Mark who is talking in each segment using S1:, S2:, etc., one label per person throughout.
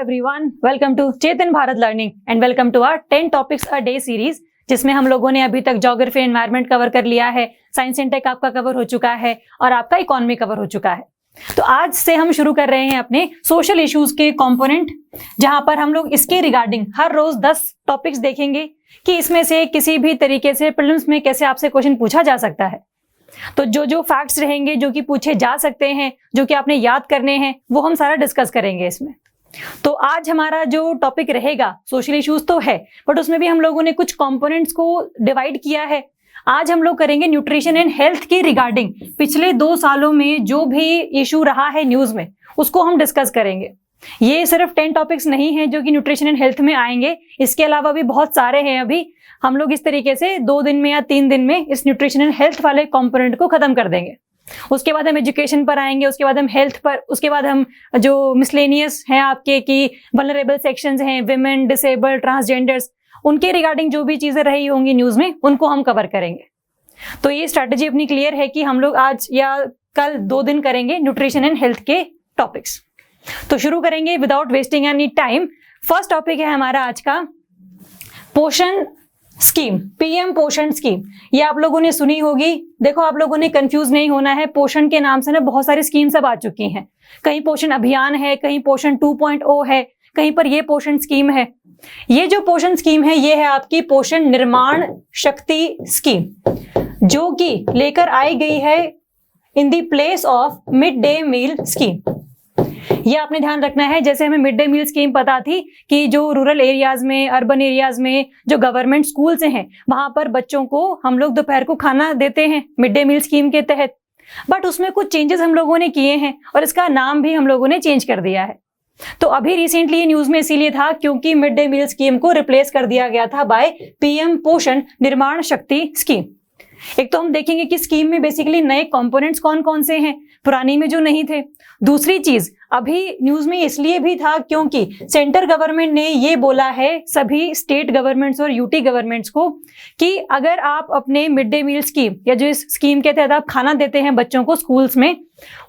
S1: everyone, welcome to Chetan Bharat learning and welcome to our 10 topics a day series, जिसमें हम लोगों ने अभी तक ज्योग्राफी एनवायरनमेंट कवर कर लिया है, साइंस एंड टेक आपका कवर हो चुका है और आपका इकोनॉमी कवर हो चुका है। तो आज से हम शुरू कर रहे हैं अपने सोशल इश्यूज के कंपोनेंट, जहां पर हम लोग इसके रिगार्डिंग हर रोज 10 टॉपिक्स देखेंगे कि इसमें से किसी भी तरीके से प्रीलिम्स में कैसे आपसे क्वेश्चन पूछा जा सकता है। तो जो फैक्ट्स रहेंगे जो कि पूछे जा सकते हैं, जो कि आपने याद करने हैं, वो हम सारा डिस्कस करेंगे इसमें। तो आज हमारा जो टॉपिक रहेगा सोशल इश्यूज तो है, बट उसमें भी हम लोगों ने कुछ कंपोनेंट्स को डिवाइड किया है। आज हम लोग करेंगे न्यूट्रिशन एंड हेल्थ के रिगार्डिंग पिछले 2 सालों में जो भी इशू रहा है न्यूज में, उसको हम डिस्कस करेंगे। ये सिर्फ 10 टॉपिक्स नहीं है जो कि न्यूट्रिशन एंड हेल्थ में आएंगे, इसके अलावा भी बहुत सारे हैं। अभी हम लोग इस तरीके से 2 दिन में या 3 दिन में इस न्यूट्रिशन एंड हेल्थ वाले कंपोनेंट को खत्म कर देंगे। उसके बाद हम एजुकेशन पर आएंगे, उसके बाद हम हेल्थ पर, उसके बाद हम जो मिसलेनियस हैं आपके कि वल्नरेबल सेक्शंस हैं, विमेन, डिसेबल्ड, ट्रांसजेंडर्स, उनके रिगार्डिंग जो भी चीजें रही होंगी न्यूज में, उनको हम कवर करेंगे। तो ये स्ट्रैटेजी अपनी क्लियर है कि हम लोग आज या कल 2 दिन करेंगे न्यूट्रिशन एंड हेल्थ के टॉपिक्स। तो शुरू करेंगे without wasting any time. First topic है हमारा आज का पोषण स्कीम, पीएम पोषण स्कीम। ये आप लोगों ने सुनी होगी। देखो, आप लोगों ने कंफ्यूज नहीं होना है। पोषण के नाम से ना बहुत सारी स्कीम्स अब आ चुकी हैं। कहीं पोषण अभियान है, कहीं पोषण 2.0 है, कहीं पर ये पोषण स्कीम है। ये जो पोषण स्कीम है, ये है आपकी पोषण निर्माण शक्ति स्कीम, जो कि लेकर आई गई है in the place of mid day meal scheme. ये आपने ध्यान रखना है। जैसे हमें मिड डे मील स्कीम पता थी कि जो रूरल एरियाज में, अर्बन एरियाज में जो गवर्नमेंट स्कूल्स हैं, वहां पर बच्चों को हम लोग दोपहर को खाना देते हैं मिड डे मील स्कीम के तहत। बट उसमें कुछ चेंजेस हम लोगों ने किए हैं और इसका नाम भी हम लोगों ने चेंज कर दिया है। तो अभी रिसेंटली ये न्यूज में इसीलिए था क्योंकि मिड डे मील स्कीम को रिप्लेस कर दिया गया था बाय पीएम पोषण निर्माण शक्ति स्कीम। एक तो हम देखेंगे कि स्कीम में बेसिकली नए कंपोनेंट्स कौन कौन से हैं, पुरानी में जो नहीं थे। दूसरी चीज, अभी न्यूज में इसलिए भी था क्योंकि सेंटर गवर्नमेंट ने ये बोला है सभी स्टेट गवर्नमेंट्स और यूटी गवर्नमेंट्स को कि अगर आप अपने मिड डे मील स्कीम या जो इस स्कीम के तहत आप खाना देते हैं बच्चों को स्कूल्स में,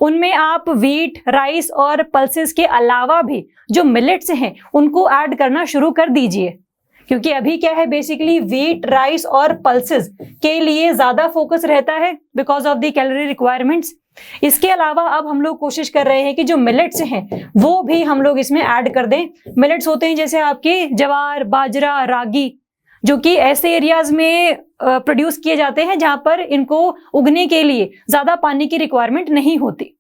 S1: उनमें आप व्हीट, राइस और पल्सेस के अलावा भी जो मिलेट्स हैं उनको ऐड करना शुरू कर दीजिए। क्योंकि अभी क्या है, बेसिकली व्हीट, राइस और पल्सेस के लिए ज्यादा फोकस रहता है because of the calorie requirements. इसके अलावा अब हम लोग कोशिश कर रहे हैं कि जो मिलेट्स हैं वो भी हम लोग इसमें ऐड कर दें। मिलेट्स होते हैं जैसे आपके जवार, बाजरा, रागी, जो कि ऐसे एरियाज में प्रोड्यूस किए जाते हैं जहां पर इनको उगने के लिए ज्यादा पानी की रिक्वायरमेंट नहीं होती।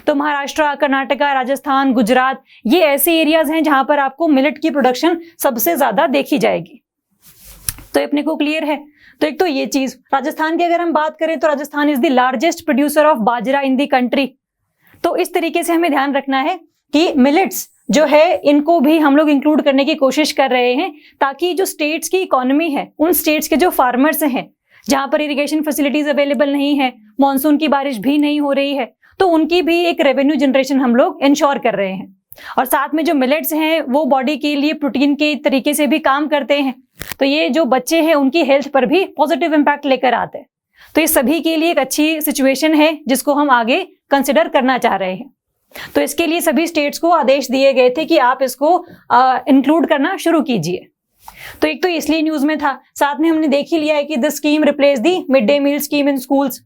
S1: तो महाराष्ट्र, कर्नाटका, राजस्थान, गुजरात, ये ऐसे एरियाज हैं जहां पर आपको मिलेट की प्रोडक्शन सबसे ज्यादा देखी जाएगी। तो अपने को क्लियर है। तो एक तो ये चीज, राजस्थान की अगर हम बात करें तो Rajasthan is the largest producer of bajra in the country. तो इस तरीके से हमें ध्यान रखना है कि मिलेट्स जो है इनको भी हम लोग इंक्लूड करने की कोशिश कर रहे हैं, ताकि जो स्टेट्स की इकोनॉमी है, उन स्टेट्स के जो फार्मर्स हैं जहां पर इरिगेशन फैसिलिटीज अवेलेबल नहीं है, मानसून की बारिश भी नहीं हो रही है, तो उनकी भी एक रेवेन्यू जनरेशन हम लोग इंश्योर कर रहे हैं। और साथ में जो मिलेट्स हैं वो बॉडी के लिए प्रोटीन के तरीके से भी काम करते हैं। तो ये जो बच्चे हैं उनकी हेल्थ पर भी पॉजिटिव इंपैक्ट लेकर आते हैं। तो ये सभी के लिए एक अच्छी सिचुएशन है जिसको हम आगे कंसिडर करना चाह रहे हैं। तो इसके लिए सभी स्टेट्स को आदेश दिए गए थे कि आप इसको इंक्लूड करना शुरू कीजिए। तो एक तो इसलिए न्यूज में था, साथ में हमने देख ही लिया है कि this scheme replace the mid day meal scheme in schools.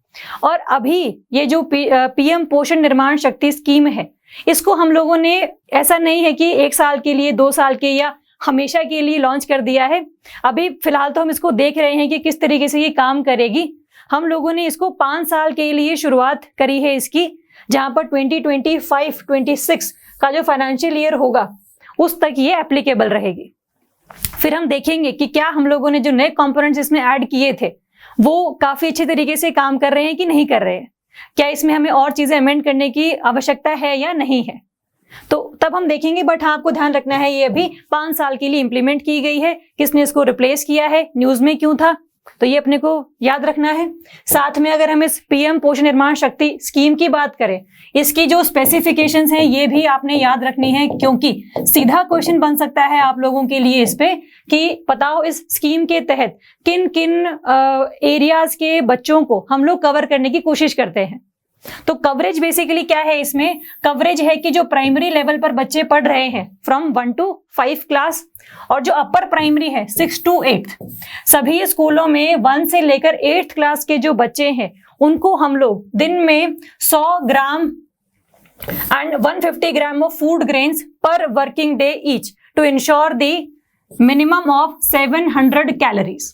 S1: और अभी ये जो पीएम पोषण निर्माण शक्ति स्कीम है, इसको हम लोगों ने ऐसा नहीं है कि 1 साल के लिए, 2 साल के या हमेशा के लिए लॉन्च कर दिया है। अभी फिलहाल तो हम इसको देख रहे हैं कि किस तरीके से ये काम करेगी। हम लोगों ने इसको 5 साल के लिए शुरुआत करी है इसकी, जहां पर 2025-26 का जो फाइनेंशियल ईयर होगा उस तक ये एप्लीकेबल रहेगी। फिर हम देखेंगे कि क्या हम लोगों ने जो नए कंपोनेंट्स इसमें ऐड किए थे वो काफी अच्छे तरीके से काम कर रहे हैं कि नहीं कर रहे हैं, क्या इसमें हमें और चीजें अमेंड करने की आवश्यकता है या नहीं है। तो तब हम देखेंगे। बट हाँ, आपको ध्यान रखना है ये अभी 5 साल के लिए इंप्लीमेंट की गई है। किसने इसको रिप्लेस किया है, न्यूज में क्यों था, तो ये अपने को याद रखना है। साथ में अगर हम इस पीएम पोषण निर्माण शक्ति स्कीम की बात करें, इसकी जो स्पेसिफिकेशंस हैं ये भी आपने याद रखनी है, क्योंकि सीधा क्वेश्चन बन सकता है आप लोगों के लिए इस पे कि बताओ इस स्कीम के तहत किन किन एरियाज के बच्चों को हम लोग कवर करने की कोशिश करते हैं। तो कवरेज बेसिकली क्या है, इसमें कवरेज है कि जो प्राइमरी लेवल पर बच्चे पढ़ रहे हैं फ्रॉम 1 to 5 क्लास, और जो अपर प्राइमरी है 6 to 8, सभी स्कूलों में 1 से लेकर 8th क्लास के जो बच्चे हैं उनको हम लोग दिन में 100 ग्राम and 150 gram of food grains per working day each to ensure the minimum of 700 calories।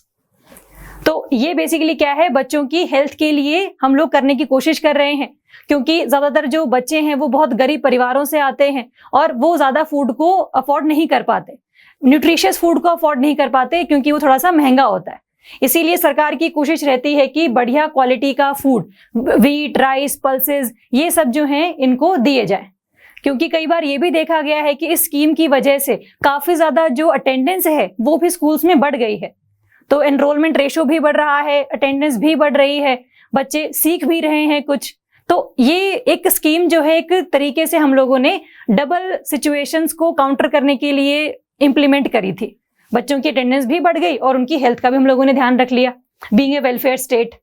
S1: तो ये बेसिकली क्या है, बच्चों की हेल्थ के लिए हम लोग करने की कोशिश कर रहे हैं, क्योंकि ज्यादातर जो बच्चे हैं वो बहुत गरीब परिवारों से आते हैं और वो ज्यादा फूड को अफोर्ड नहीं कर पाते, न्यूट्रिशियस फूड को अफोर्ड नहीं कर पाते, क्योंकि वो थोड़ा सा महंगा होता है। इसीलिए सरकार की कोशिश रहती है कि बढ़िया क्वालिटी का फूड, व्हीट, राइस, पल्सेस, ये सब जो हैं इनको दिए जाए, क्योंकि कई बार ये भी देखा गया है कि इस स्कीम की वजह से काफी ज्यादा जो अटेंडेंस है वो भी स्कूल्स में बढ़ गई है। तो एनरोलमेंट रेशो भी बढ़ रहा है, अटेंडेंस भी बढ़ रही है, बच्चे सीख भी रहे हैं कुछ। तो ये एक स्कीम जो है एक तरीके से हम लोगों ने डबल सिचुएशंस को काउंटर करने के लिए इंप्लीमेंट करी थी। बच्चों की अटेंडेंस भी बढ़ गई और उनकी हेल्थ का भी हम लोगों ने ध्यान रख लिया, बीइंग ए वेलफेयर स्टेट।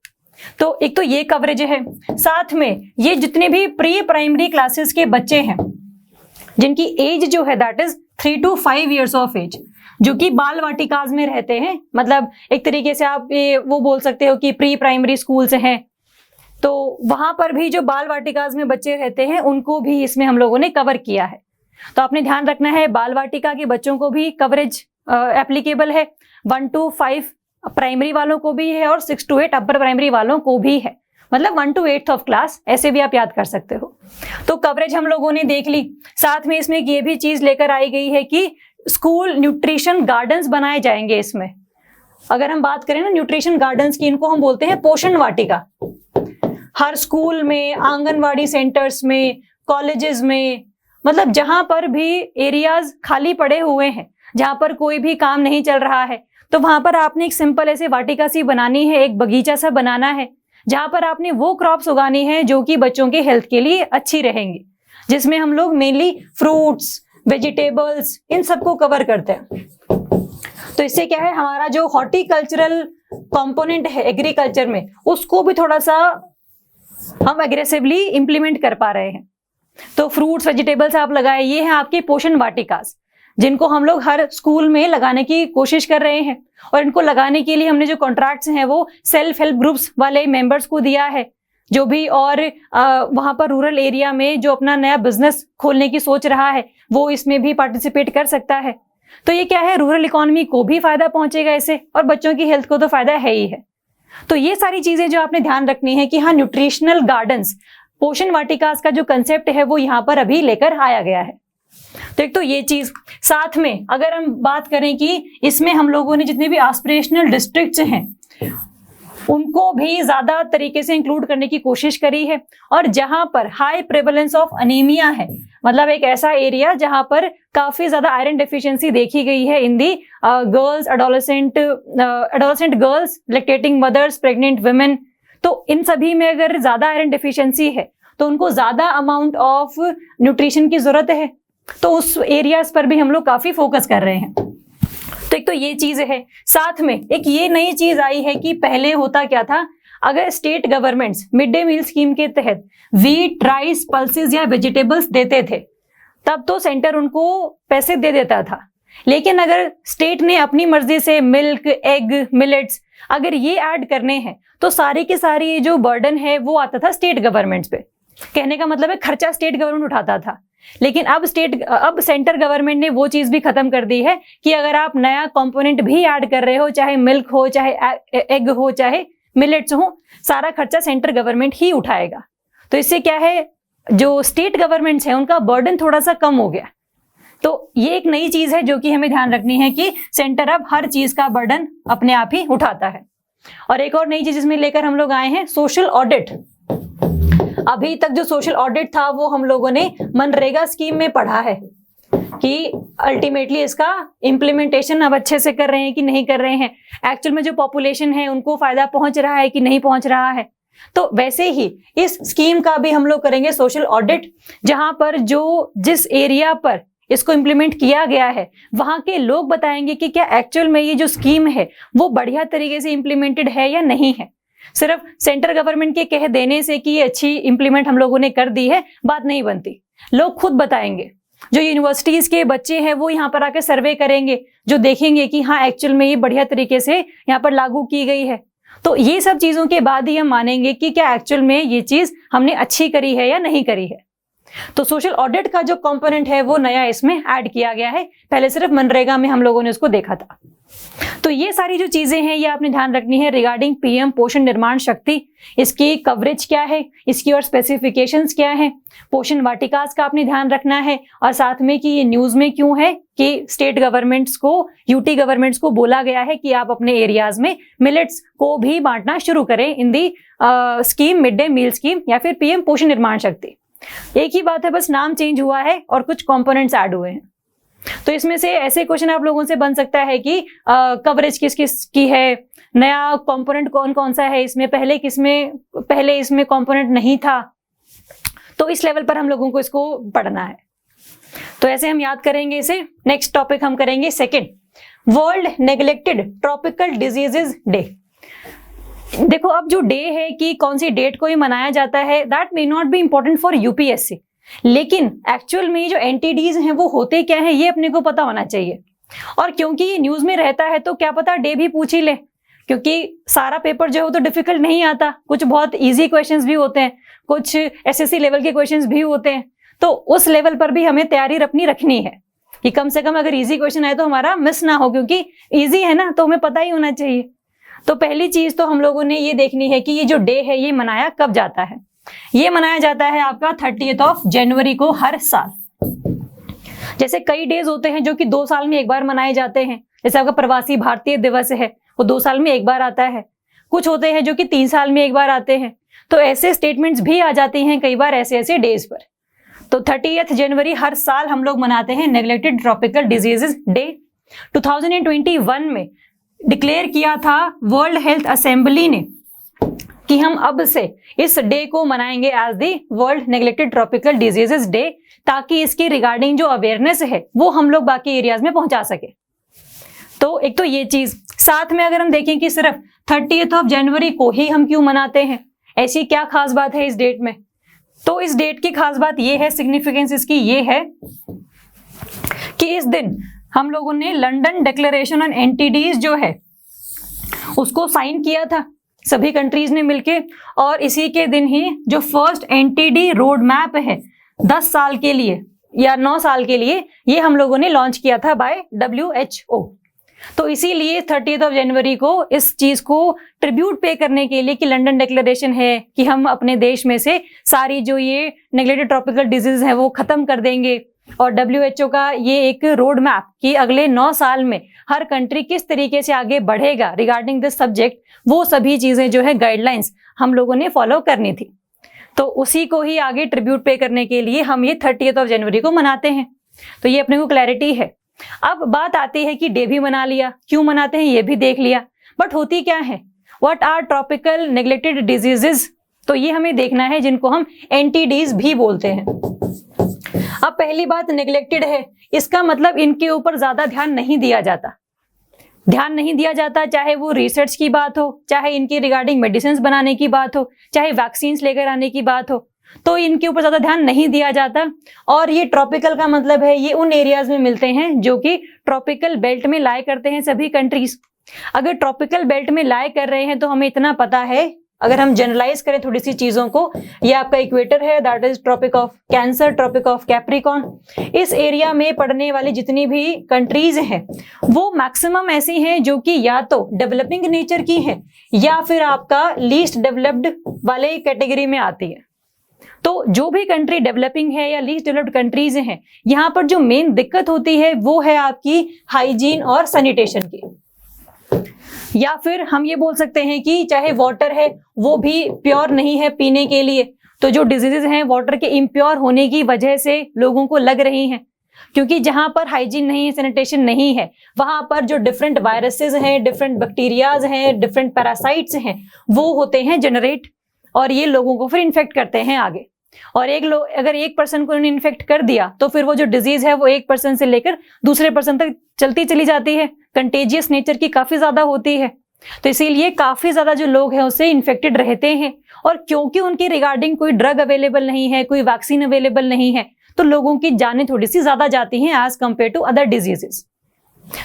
S1: तो एक तो ये कवरेज है, साथ में ये जितने भी प्री प्राइमरी क्लासेस के बच्चे हैं जिनकी एज जो है that is 3 to 5 years of age, जो कि बाल वाटिकाज में रहते हैं, मतलब एक तरीके से आप ये वो बोल सकते हो कि प्री प्राइमरी स्कूल्स हैं, तो वहां पर भी जो बाल वाटिकाज में बच्चे रहते हैं उनको भी इसमें हम लोगों ने कवर किया है। तो आपने ध्यान रखना है, बाल वाटिका के बच्चों को भी कवरेज एप्लीकेबल है, 1 to 5 प्राइमरी वालों को भी है और 6 to 8 अपर प्राइमरी वालों को भी है, मतलब 1 to 8th ऑफ क्लास, ऐसे भी आप याद कर सकते हो। तो कवरेज हम लोगों ने देख ली, साथ में इसमें ये भी चीज लेकर आई गई है कि स्कूल न्यूट्रिशन गार्डन्स बनाए जाएंगे। इसमें अगर हम बात करें ना न्यूट्रिशन गार्डन्स की, इनको हम बोलते हैं पोषण वाटिका। हर स्कूल में, आंगनवाड़ी सेंटर्स में, कॉलेजेस में, मतलब जहां पर भी एरियाज खाली पड़े हुए हैं, जहां पर कोई भी काम नहीं चल रहा है, तो वहां पर आपने एक सिंपल ऐसे वाटिका सी बनानी है, एक बगीचा सा बनाना है, जहां पर आपने वो क्रॉप्स उगानी है जो कि बच्चों के हेल्थ के लिए अच्छी रहेंगी, जिसमें हम लोग मेनली फ्रूट्स, वेजिटेबल्स, इन सबको कवर करते हैं। तो इससे क्या है, हमारा जो हॉर्टिकल्चरल कंपोनेंट है एग्रीकल्चर में, उसको भी थोड़ा सा हम एग्रेसिवली इंप्लीमेंट कर पा रहे हैं। तो फ्रूट्स, वेजिटेबल्स आप लगाए, ये हैं आपके पोषण वाटिकास, जिनको हम लोग हर स्कूल में लगाने की कोशिश कर रहे हैं। और इनको लगाने के लिए हमने जो कॉन्ट्रैक्ट्स हैं वो सेल्फ हेल्प ग्रुप्स वाले मेंबर्स को दिया है, जो भी और वहां पर रूरल एरिया में जो अपना नया बिजनेस खोलने की सोच रहा है वो इसमें भी पार्टिसिपेट कर सकता है। तो ये क्या है, रूरल इकोनॉमी को भी फायदा पहुंचेगा इससे, और बच्चों की हेल्थ को तो फायदा है ही है। तो ये सारी चीजें जो आपने ध्यान रखनी है कि हाँ, न्यूट्रिशनल गार्डन्स, पोषण वाटिकास का जो कंसेप्ट है वो यहाँ पर अभी लेकर आया गया है। तो एक तो ये चीज, साथ में अगर हम बात करें कि इसमें हम लोगों ने जितने भी एस्पिरेशनल डिस्ट्रिक्ट्स हैं उनको भी ज्यादा तरीके से इंक्लूड करने की कोशिश करी है, और जहां पर हाई प्रेवलेंस ऑफ अनीमिया है, मतलब एक ऐसा एरिया जहां पर काफी ज्यादा आयरन डेफिशिएंसी देखी गई है in the girls, adolescent girls, lactating mothers, pregnant women, तो इन सभी में अगर ज्यादा आयरन डेफिशिएंसी है तो उनको ज्यादा अमाउंट ऑफ न्यूट्रिशन की जरूरत है। तो उस एरियाज पर भी हम लोग काफी फोकस कर रहे हैं। तो एक तो ये चीज है, साथ में एक ये नई चीज आई है कि पहले होता क्या था, अगर state governments mid day meal scheme के तहत व्हीट, राइस, पल्सेस या वेजिटेबल्स देते थे, तब तो सेंटर उनको पैसे दे देता था। लेकिन अगर स्टेट ने अपनी मर्जी से मिल्क, एग, मिलेट्स अगर ये ऐड करने हैं तो सारी की सारी जो बर्डन है वो आता था स्टेट गवर्नमेंट्स पे। कहने का मतलब है खर्चा स्टेट गवर्नमेंट उठाता था। लेकिन अब सेंटर गवर्नमेंट ने वो चीज भी खत्म कर दी है कि अगर आप नया कंपोनेंट भी ऐड कर रहे हो, चाहे मिल्क हो, चाहे एग हो, चाहे मिलेट्स हो, सारा खर्चा सेंटर गवर्नमेंट ही उठाएगा। तो इससे क्या है, जो स्टेट गवर्नमेंट्स हैं उनका बर्डन थोड़ा सा कम हो गया। तो ये एक नई चीज है जो कि हमें ध्यान रखनी है कि सेंटर अब हर चीज का बर्डन अपने आप ही उठाता है। और एक और नई चीज इसमें लेकर हम लोग आए हैं, सोशल ऑडिट। अभी तक जो सोशल ऑडिट था वो हम लोगों ने मनरेगा स्कीम में पढ़ा है कि अल्टीमेटली इसका इम्प्लीमेंटेशन अब अच्छे से कर रहे हैं कि नहीं कर रहे हैं, एक्चुअल में जो पॉपुलेशन है उनको फायदा पहुंच रहा है कि नहीं पहुंच रहा है। तो वैसे ही इस स्कीम का भी हम लोग करेंगे सोशल ऑडिट, जहां पर जो जिस एरिया पर इसको इम्प्लीमेंट किया गया है वहां के लोग बताएंगे कि क्या एक्चुअल में ये जो स्कीम है वो बढ़िया तरीके से इम्प्लीमेंटेड है या नहीं है। सिर्फ सेंट्रल गवर्नमेंट के कह देने से कि ये अच्छी इंप्लीमेंट हम लोगों ने कर दी है बात नहीं बनती। लोग खुद बताएंगे, जो यूनिवर्सिटीज के बच्चे हैं वो यहाँ पर आकर सर्वे करेंगे, जो देखेंगे कि हाँ एक्चुअल में ये बढ़िया तरीके से यहाँ पर लागू की गई है। तो ये सब चीजों के बाद ही हम मानेंगे कि क्या एक्चुअल में ये चीज हमने अच्छी करी है या नहीं करी है। तो सोशल ऑडिट का जो कंपोनेंट है वो नया इसमें ऐड किया गया है, पहले सिर्फ मनरेगा में हम लोगों ने उसको देखा था। तो ये सारी जो चीजें हैं ये आपने ध्यान रखनी है रिगार्डिंग पीएम पोषण निर्माण शक्ति। इसकी कवरेज क्या है, इसकी और स्पेसिफिकेशंस क्या है, पोषण वाटिकास का आपने ध्यान रखना है, और साथ में कि ये न्यूज में क्यों है कि स्टेट गवर्नमेंट्स को, यूटी गवर्नमेंट्स को बोला गया है कि आप अपने एरियाज में मिलेट्स को भी बांटना शुरू करें in the scheme, mid day meal scheme या फिर पीएम पोषण निर्माण शक्ति। एक ही बात है, बस नाम चेंज हुआ है और कुछ कंपोनेंट्स ऐड हुए हैं। तो इसमें से ऐसे क्वेश्चन आप लोगों से बन सकता है कि कवरेज किस किस की है, नया कंपोनेंट कौन कौन सा है इसमें, पहले इसमें कंपोनेंट नहीं था। तो इस लेवल पर हम लोगों को इसको पढ़ना है। तो ऐसे हम याद करेंगे इसे। नेक्स्ट टॉपिक हम करेंगे second, world neglected tropical diseases day. देखो अब जो डे है कि कौन सी डेट को ये मनाया जाता है, that may not be important for UPSC, लेकिन एक्चुअल में जो एनटीडीज हैं वो होते क्या है ये अपने को पता होना चाहिए। और क्योंकि ये न्यूज में रहता है तो क्या पता डे भी पूछ ही ले, क्योंकि सारा पेपर जो है वो तो डिफिकल्ट नहीं आता, कुछ बहुत इजी क्वेश्चंस भी होते हैं, कुछ एसएससी लेवल के क्वेश्चंस भी होते हैं। तो उस लेवल पर भी हमें तैयारी अपनी रखनी है कि कम से कम अगर इजी क्वेश्चन आए तो हमारा मिस ना हो, क्योंकि इजी है ना तो हमें पता ही होना चाहिए। तो पहली चीज तो हम लोगों ने ये देखनी है कि ये जो डे है ये मनाया कब जाता है। ये मनाया जाता है आपका 30 जनवरी को हर साल। जैसे कई डेज होते हैं जो कि 2 साल में एक बार मनाए जाते हैं, जैसे आपका प्रवासी भारतीय दिवस है वो 2 साल में एक बार आता है, कुछ होते हैं जो कि 3 साल में एक बार आते हैं। तो ऐसे स्टेटमेंट्स भी आ जाती हैं कई बार ऐसे डेज पर। तो 30 जनवरी हर साल हम लोग मनाते हैं नेग्लेक्टेड ट्रॉपिकल डिजीजेस डे। 2021 में डिक्लेयर किया था वर्ल्ड हेल्थ असेंबली ने कि हम अब से इस डे को मनाएंगे as the world neglected tropical diseases day, ताकि इसकी रिगार्डिंग जो अवेयरनेस है वो हम लोग बाकी एरियाज में पहुंचा सके। तो एक तो ये चीज, साथ में अगर हम देखें कि सिर्फ 30 जनवरी को ही हम क्यों मनाते हैं, ऐसी क्या खास बात है इस डेट में, तो इस डेट की खास बात ये है, सिग्निफिकेंस इसकी ये है कि इस दिन हम लोगों ने लंदन डिक्लेरेशन ऑन एनटीडीज जो है उसको साइन किया था सभी कंट्रीज ने मिलके, और इसी के दिन ही जो फर्स्ट एनटीडी रोड मैप है 10 साल के लिए या 9 साल के लिए, ये हम लोगों ने लॉन्च किया था बाय WHO। तो इसीलिए 30 जनवरी को इस चीज को ट्रिब्यूट पे करने के लिए कि लंदन डिक्लेरेशन है कि हम अपने देश में से सारी जो ये नेग्लेक्टेड ट्रॉपिकल डिजीज है वो खत्म कर देंगे, और WHO का ये एक रोड मैप कि अगले 9 साल में हर कंट्री किस तरीके से आगे बढ़ेगा रिगार्डिंग दिस सब्जेक्ट, वो सभी चीजें जो है गाइडलाइंस हम लोगों ने फॉलो करनी थी। तो उसी को ही आगे ट्रिब्यूट पे करने के लिए हम ये 30 जनवरी को मनाते हैं। तो ये अपने को क्लैरिटी है। अब बात आती है कि डे भी मना लिया, क्यों मनाते हैं ये भी देख लिया, बट होती क्या है, what are tropical neglected diseases, तो ये हमें देखना है, जिनको हम एनटीडीज भी बोलते हैं। अब पहली बात नेग्लेक्टेड है, इसका मतलब इनके ऊपर ज्यादा ध्यान नहीं दिया जाता। ध्यान नहीं दिया जाता, चाहे वो रिसर्च की बात हो, चाहे इनकी रिगार्डिंग मेडिसिन बनाने की बात हो, चाहे वैक्सीन लेकर आने की बात हो, तो इनके ऊपर ज्यादा ध्यान नहीं दिया जाता। और ये ट्रॉपिकल का मतलब है ये उन एरियाज में मिलते हैं जो कि ट्रॉपिकल बेल्ट में लाए करते हैं सभी कंट्रीज। अगर ट्रॉपिकल बेल्ट में लाए कर रहे हैं तो हमें इतना पता है, अगर हम जनरलाइज करें थोड़ी सी चीजों को, ये आपका इक्वेटर है, that is tropic of cancer, tropic of capricorn. इस एरिया में पड़ने वाली जितनी भी कंट्रीज हैं वो मैक्सिमम ऐसी हैं जो कि या तो डेवलपिंग नेचर की हैं या फिर आपका लीस्ट डेवलप्ड वाले कैटेगरी में आती है। तो जो भी कंट्री डेवलपिंग है या लीस्ट डेवलप्ड कंट्रीज हैं, यहाँ पर जो मेन दिक्कत होती है वो है आपकी हाइजीन और सैनिटेशन की। या फिर हम ये बोल सकते हैं कि चाहे वाटर है वो भी प्योर नहीं है पीने के लिए, तो जो डिजीजेज हैं वाटर के इम्प्योर होने की वजह से लोगों को लग रही हैं, क्योंकि जहां पर हाइजीन नहीं है, सैनिटेशन नहीं है, वहां पर जो डिफरेंट वायरसेस हैं, डिफरेंट बैक्टीरियाज हैं, डिफरेंट पैरासाइट्स हैं, वो होते हैं जनरेट, और ये लोगों को फिर इन्फेक्ट करते हैं आगे। और अगर एक पर्सन को इन्फेक्ट कर दिया तो फिर वो जो डिजीज है वो एक पर्सन से लेकर दूसरे पर्सन तक चलती चली जाती है, कंटेजियस नेचर की काफी ज्यादा होती है। तो इसीलिए काफी ज्यादा जो लोग हैं उससे इन्फेक्टेड रहते हैं, और क्योंकि उनकी रिगार्डिंग कोई ड्रग अवेलेबल नहीं है, कोई वैक्सीन अवेलेबल नहीं है, तो लोगों की जानें थोड़ी सी ज्यादा जाती हैं as compare to other diseases.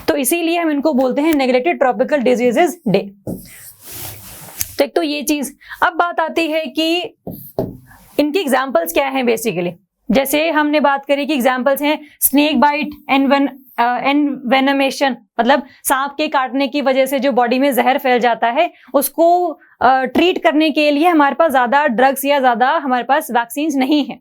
S1: तो इसीलिए हम इनको बोलते हैं नेग्लेक्टेड ट्रॉपिकल डिजीजेस डे। तो एक तो ये चीज। अब बात आती है कि इनकी एग्जाम्पल्स क्या हैं बेसिकली। जैसे हमने बात करी कि एग्जाम्पल्स हैं स्नेक बाइट, एनवेनमेशन, मतलब सांप के काटने की वजह से जो बॉडी में जहर फैल जाता है, उसको ट्रीट करने के लिए हमारे पास ज्यादा ड्रग्स या ज्यादा हमारे पास वैक्सीन्स नहीं है।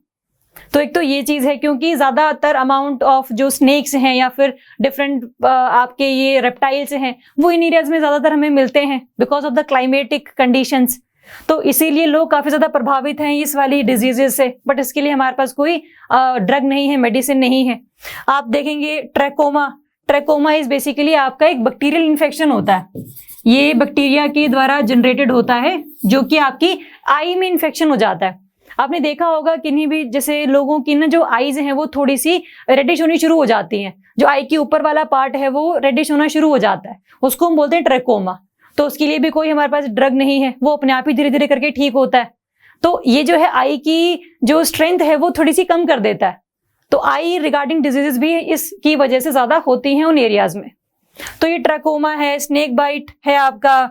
S1: तो एक तो ये चीज है, क्योंकि ज्यादातर अमाउंट ऑफ जो स्नेक्स हैं या फिर डिफरेंट आपके ये रेप्टाइल्स हैं वो इन एरियाज में ज्यादातर हमें मिलते हैं because of the climatic conditions. तो इसीलिए लोग काफी ज्यादा प्रभावित हैं इस वाली डिजीजेस से, बट इसके लिए हमारे पास कोई ड्रग नहीं है, मेडिसिन नहीं है। आप देखेंगे ट्रैकोमा इज बेसिकली आपका एक बैक्टीरियल इन्फेक्शन होता है। ये बैक्टीरिया के द्वारा जनरेटेड होता है, जो कि आपकी आई में इन्फेक्शन हो जाता है। आपने देखा होगा किन्हीं भी जैसे लोगों की ना जो आईज हैं वो थोड़ी सी रेडिश होनी शुरू हो जाती हैं, जो आई के ऊपर वाला पार्ट है वो रेडिश होना शुरू हो जाता है, उसको हम बोलते हैं ट्रैकोमा। तो उसके लिए भी कोई हमारे पास ड्रग नहीं है, वो अपने आप ही धीरे धीरे करके ठीक होता है। तो ये जो है आई की जो स्ट्रेंथ है वो थोड़ी सी कम कर देता है। तो आई रिगार्डिंग डिजीजेस भी इसकी वजह से ज्यादा होती हैं उन एरियाज में। तो ये ट्रैकोमा है, स्नेक बाइट है आपका।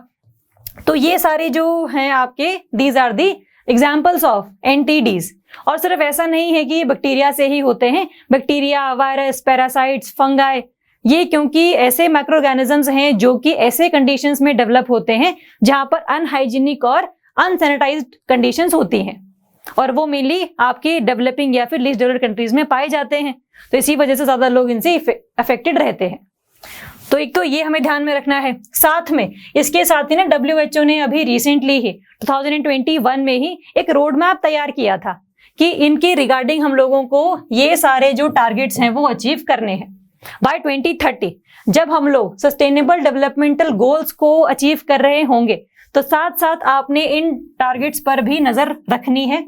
S1: तो ये सारे जो हैं आपके these are the examples of NTDs. और सिर्फ ऐसा नहीं है कि ये बैक्टीरिया से ही होते हैं, बैक्टीरिया, वायरस, पैरासाइट्स, फंगाई, ये क्योंकि ऐसे माइक्रो ऑर्गेनिजम्स हैं जो कि ऐसे कंडीशंस में डेवलप होते हैं जहां पर अनहाइजीनिक और अनसैनिटाइज्ड कंडीशंस होती हैं, और वो मेनली आपके डेवलपिंग या फिर लीस्ट डेवलप्ड कंट्रीज में पाए जाते हैं। तो इसी वजह से ज्यादा लोग इनसे अफेक्टेड रहते हैं। तो एक तो ये हमें ध्यान में रखना है। साथ में इसके साथ ही ना WHO ने अभी रिसेंटली ही 2021 में ही एक रोड मैप तैयार किया था कि इनके रिगार्डिंग हम लोगों को ये सारे जो टारगेट्स हैं वो अचीव करने हैं बाय 2030। जब हम लोग सस्टेनेबल डेवलपमेंटल गोल्स को अचीव कर रहे होंगे तो साथ साथ आपने इन टारगेट्स पर भी नजर रखनी है।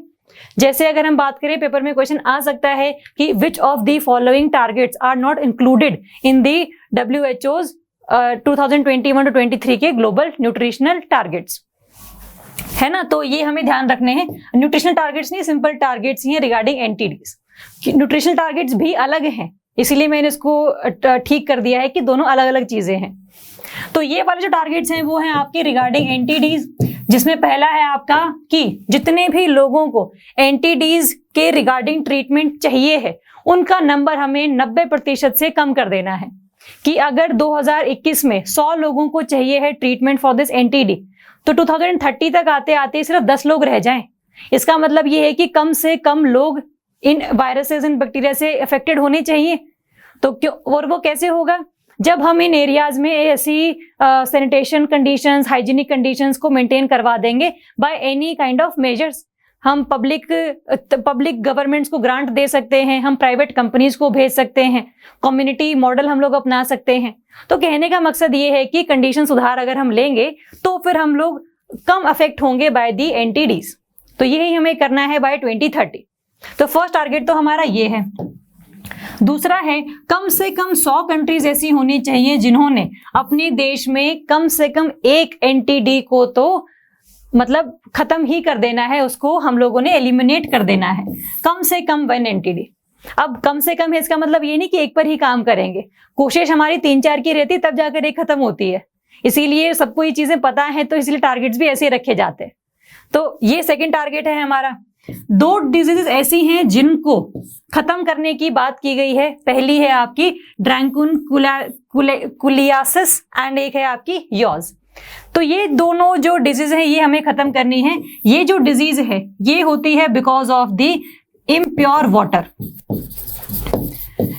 S1: जैसे अगर हम बात करें, पेपर में क्वेश्चन आ सकता है कि which of the following targets are not included in the WHO's 2021 to 23 के ग्लोबल न्यूट्रिशनल टारगेट्स, है ना। तो ये हमें ध्यान रखने हैं। न्यूट्रिशनल टारगेट्स नहीं, सिंपल टारगेट्स ही हैं रिगार्डिंग एनटीडीज। न्यूट्रिशनल टारगेट्स भी अलग हैं, इसीलिए मैंने इसको ठीक कर दिया है कि दोनों अलग अलग चीजें हैं। तो ये वाले जो टारगेट्स हैं वो हैं आपके रिगार्डिंग एनटीडीज, जिसमें पहला है आपका कि जितने भी लोगों को एनटीडीज के रिगार्डिंग ट्रीटमेंट चाहिए है उनका नंबर हमें 90% से कम कर देना है। कि अगर 2021 में 100 लोगों को चाहिए है ट्रीटमेंट फॉर दिस एनटीडी, तो 2030 तक आते आते सिर्फ 10 लोग रह जाएं। इसका मतलब ये है कि कम से कम लोग इन वायरसेस, इन बैक्टीरिया से अफेक्टेड होने चाहिए। तो क्यों, और वो कैसे होगा? जब हम इन एरियाज में ऐसी सैनिटेशन कंडीशंस, हाइजीनिक कंडीशंस को मेंटेन करवा देंगे by any kind of measures. हम पब्लिक गवर्नमेंट्स को ग्रांट दे सकते हैं, हम प्राइवेट कंपनीज को भेज सकते हैं, कम्युनिटी मॉडल हम लोग अपना सकते हैं। तो कहने का मकसद ये है कि कंडीशन सुधार अगर हम लेंगे तो फिर हम लोग कम अफेक्ट होंगे बाय दी एनटीडीज। तो यही हमें करना है बाय 2030। तो फर्स्ट टारगेट तो हमारा ये है। दूसरा है कम से कम 100 कंट्रीज ऐसी होनी चाहिए जिन्होंने अपने देश में कम से कम एक एनटीडी को तो मतलब खत्म ही कर देना है, उसको हम लोगों ने एलिमिनेट कर देना है। कम से कम 1 एनटीडी। अब कम से कम है, इसका मतलब ये नहीं कि एक पर ही काम करेंगे, कोशिश हमारी 3-4 की रहती तब जाकर एक खत्म होती है। इसीलिए सबको ये चीजें पता है, तो इसलिए टारगेट्स भी ऐसे रखे जाते हैं। तो ये सेकंड टारगेट है हमारा। 2 डिजीजेस ऐसी हैं जिनको खत्म करने की बात की गई है। पहली है आपकी ड्रैकुलियासिस एंड एक है आपकी यॉज। तो ये दोनों जो डिजीज है ये हमें खत्म करनी है। ये जो डिजीज है ये होती है because of the impure water.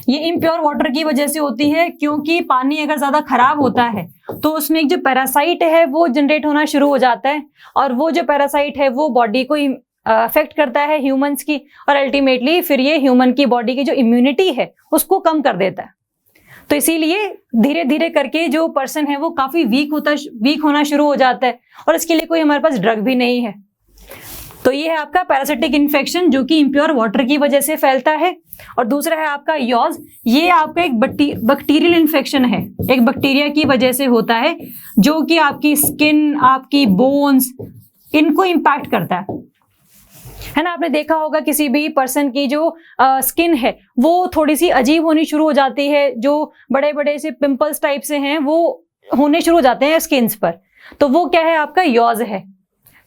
S1: ये इम्प्योर वाटर की वजह से होती है, क्योंकि पानी अगर ज्यादा खराब होता है तो उसमें एक जो पैरासाइट है वो जनरेट होना शुरू हो जाता है, और वो जो पैरासाइट है वो बॉडी को अफेक्ट करता है ह्यूमंस की, और अल्टीमेटली फिर ये ह्यूमन की बॉडी की जो इम्यूनिटी है उसको कम कर देता है। तो इसीलिए धीरे धीरे करके जो पर्सन है वो काफी वीक होना शुरू हो जाता है, और इसके लिए कोई हमारे पास ड्रग भी नहीं है। तो ये है आपका पैरासिटिक इन्फेक्शन जो कि इम्प्योर वाटर की वजह से फैलता है। और दूसरा है आपका यॉज, ये आपका एक बैक्टीरियल इन्फेक्शन है, एक बैक्टीरिया की वजह से होता है जो कि आपकी स्किन, आपकी बोन्स, इनको इम्पैक्ट करता है ना। आपने देखा होगा किसी भी पर्सन की जो स्किन है वो थोड़ी सी अजीब होनी शुरू हो जाती है, जो बड़े बड़े से पिंपल्स टाइप से हैं वो होने शुरू हो जाते हैं स्किन्स पर, तो वो क्या है आपका यॉज है।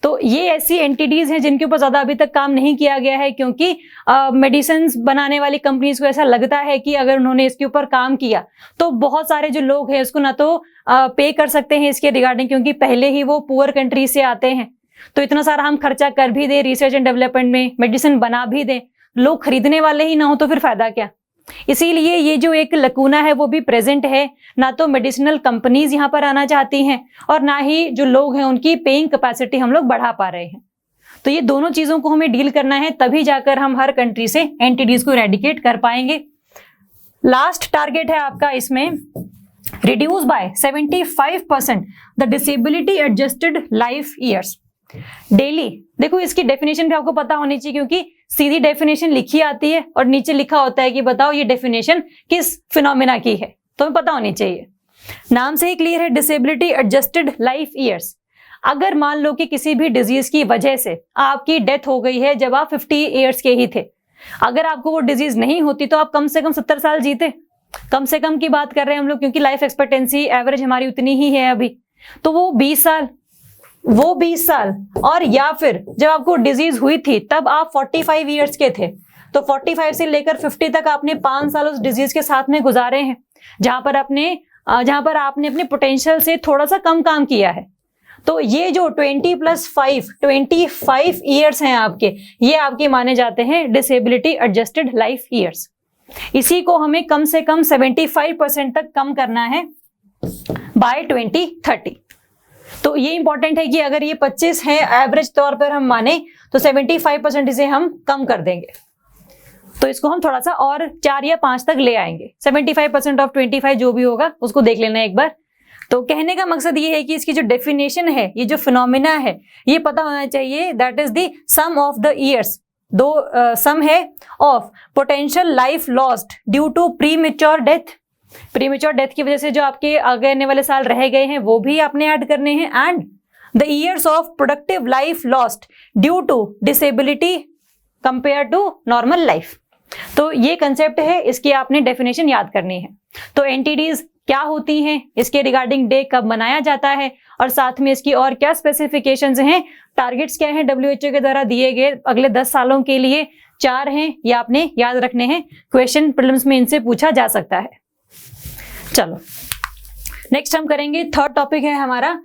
S1: तो ये ऐसी एंटिटीज हैं जिनके ऊपर ज्यादा अभी तक काम नहीं किया गया है, क्योंकि मेडिसिन बनाने वाली कंपनीज को ऐसा लगता है कि अगर उन्होंने इसके ऊपर काम किया तो बहुत सारे जो लोग हैं उसको ना तो पे कर सकते हैं इसके रिगार्डिंग, क्योंकि पहले ही वो पुअर कंट्री से आते हैं, तो इतना सारा हम खर्चा कर भी दें रिसर्च एंड डेवलपमेंट में, मेडिसिन बना भी दें, लोग खरीदने वाले ही ना हो तो फिर फायदा क्या। इसीलिए ये जो एक लकूना है वो भी प्रेजेंट है, ना तो मेडिसिनल कंपनीज यहाँ पर आना चाहती हैं और ना ही जो लोग हैं उनकी पेइंग कैपेसिटी हम लोग बढ़ा पा रहे हैं। तो ये दोनों चीजों को हमें डील करना है, तभी जाकर हम हर कंट्री से एंटिटीज को इरेडिकेट कर पाएंगे। लास्ट टारगेट है आपका इसमें, reduce by 75% the disability adjusted life years daily. देखो इसकी डेफिनेशन भी आपको पता होनी चाहिए, क्योंकि सीधी डेफिनेशन लिखी आती है और नीचे लिखा होता है कि बताओ ये डेफिनेशन किस फिनोमिना की है, तो हमें पता होनी चाहिए। नाम से ही क्लियर है, डिसेबिलिटी एडजस्टेड लाइफ ईयर्स। अगर मान लो कि किसी भी डिजीज की वजह से आपकी डेथ हो गई है जब आप 50 ईयर्स के ही थे, अगर आपको वो डिजीज नहीं होती तो आप कम से कम 70 साल जीते, कम से कम की बात कर रहे हैं हम लोग, क्योंकि लाइफ एक्सपेक्टेंसी एवरेज हमारी उतनी ही है अभी। तो वो 20 साल, और या फिर जब आपको डिजीज हुई थी तब आप 45 ईयर्स के थे, तो 45 से लेकर 50 तक आपने 5 साल उस डिजीज के साथ में गुजारे हैं, जहां पर आपने अपने पोटेंशियल से थोड़ा सा कम काम किया है। तो ये जो 20 + 5 25 ईयर्स हैं आपके, ये आपके माने जाते हैं डिसेबिलिटी एडजस्टेड लाइफ ईयर्स। इसी को हमें कम से कम 75% तक कम करना है बाय 2030। तो ये इंपॉर्टेंट है कि अगर ये 25 है एवरेज तौर पर हम माने, तो 75% इसे हम कम कर देंगे, तो इसको हम थोड़ा सा और 4 या 5 तक ले आएंगे। 75% ऑफ 25 जो भी होगा उसको देख लेना एक बार। तो कहने का मकसद ये है कि इसकी जो डेफिनेशन है, ये जो फिनोमिना है, ये पता होना चाहिए, that is the sum of the years. Sum है of potential life lost due to premature death, premature death की वजह से जो आपके आगे आने वाले साल रह गए हैं वो भी आपने ऐड करने हैं, and the years of productive life lost due to disability compare to normal life. तो ये कंसेप्ट है, इसकी आपने डेफिनेशन याद करनी है। तो एंटिटीज क्या होती हैं, इसके रिगार्डिंग डे कब मनाया जाता है, और साथ में इसकी और क्या स्पेसिफिकेशंस हैं, टारगेट्स क्या हैं WHO के द्वारा दिए गए अगले 10 सालों के लिए, 4 हैं, ये आपने याद रखने हैं, क्वेश्चन प्रीलिम्स में इनसे पूछा जा सकता है। चलो नेक्स्ट हम करेंगे, थर्ड टॉपिक है हमारा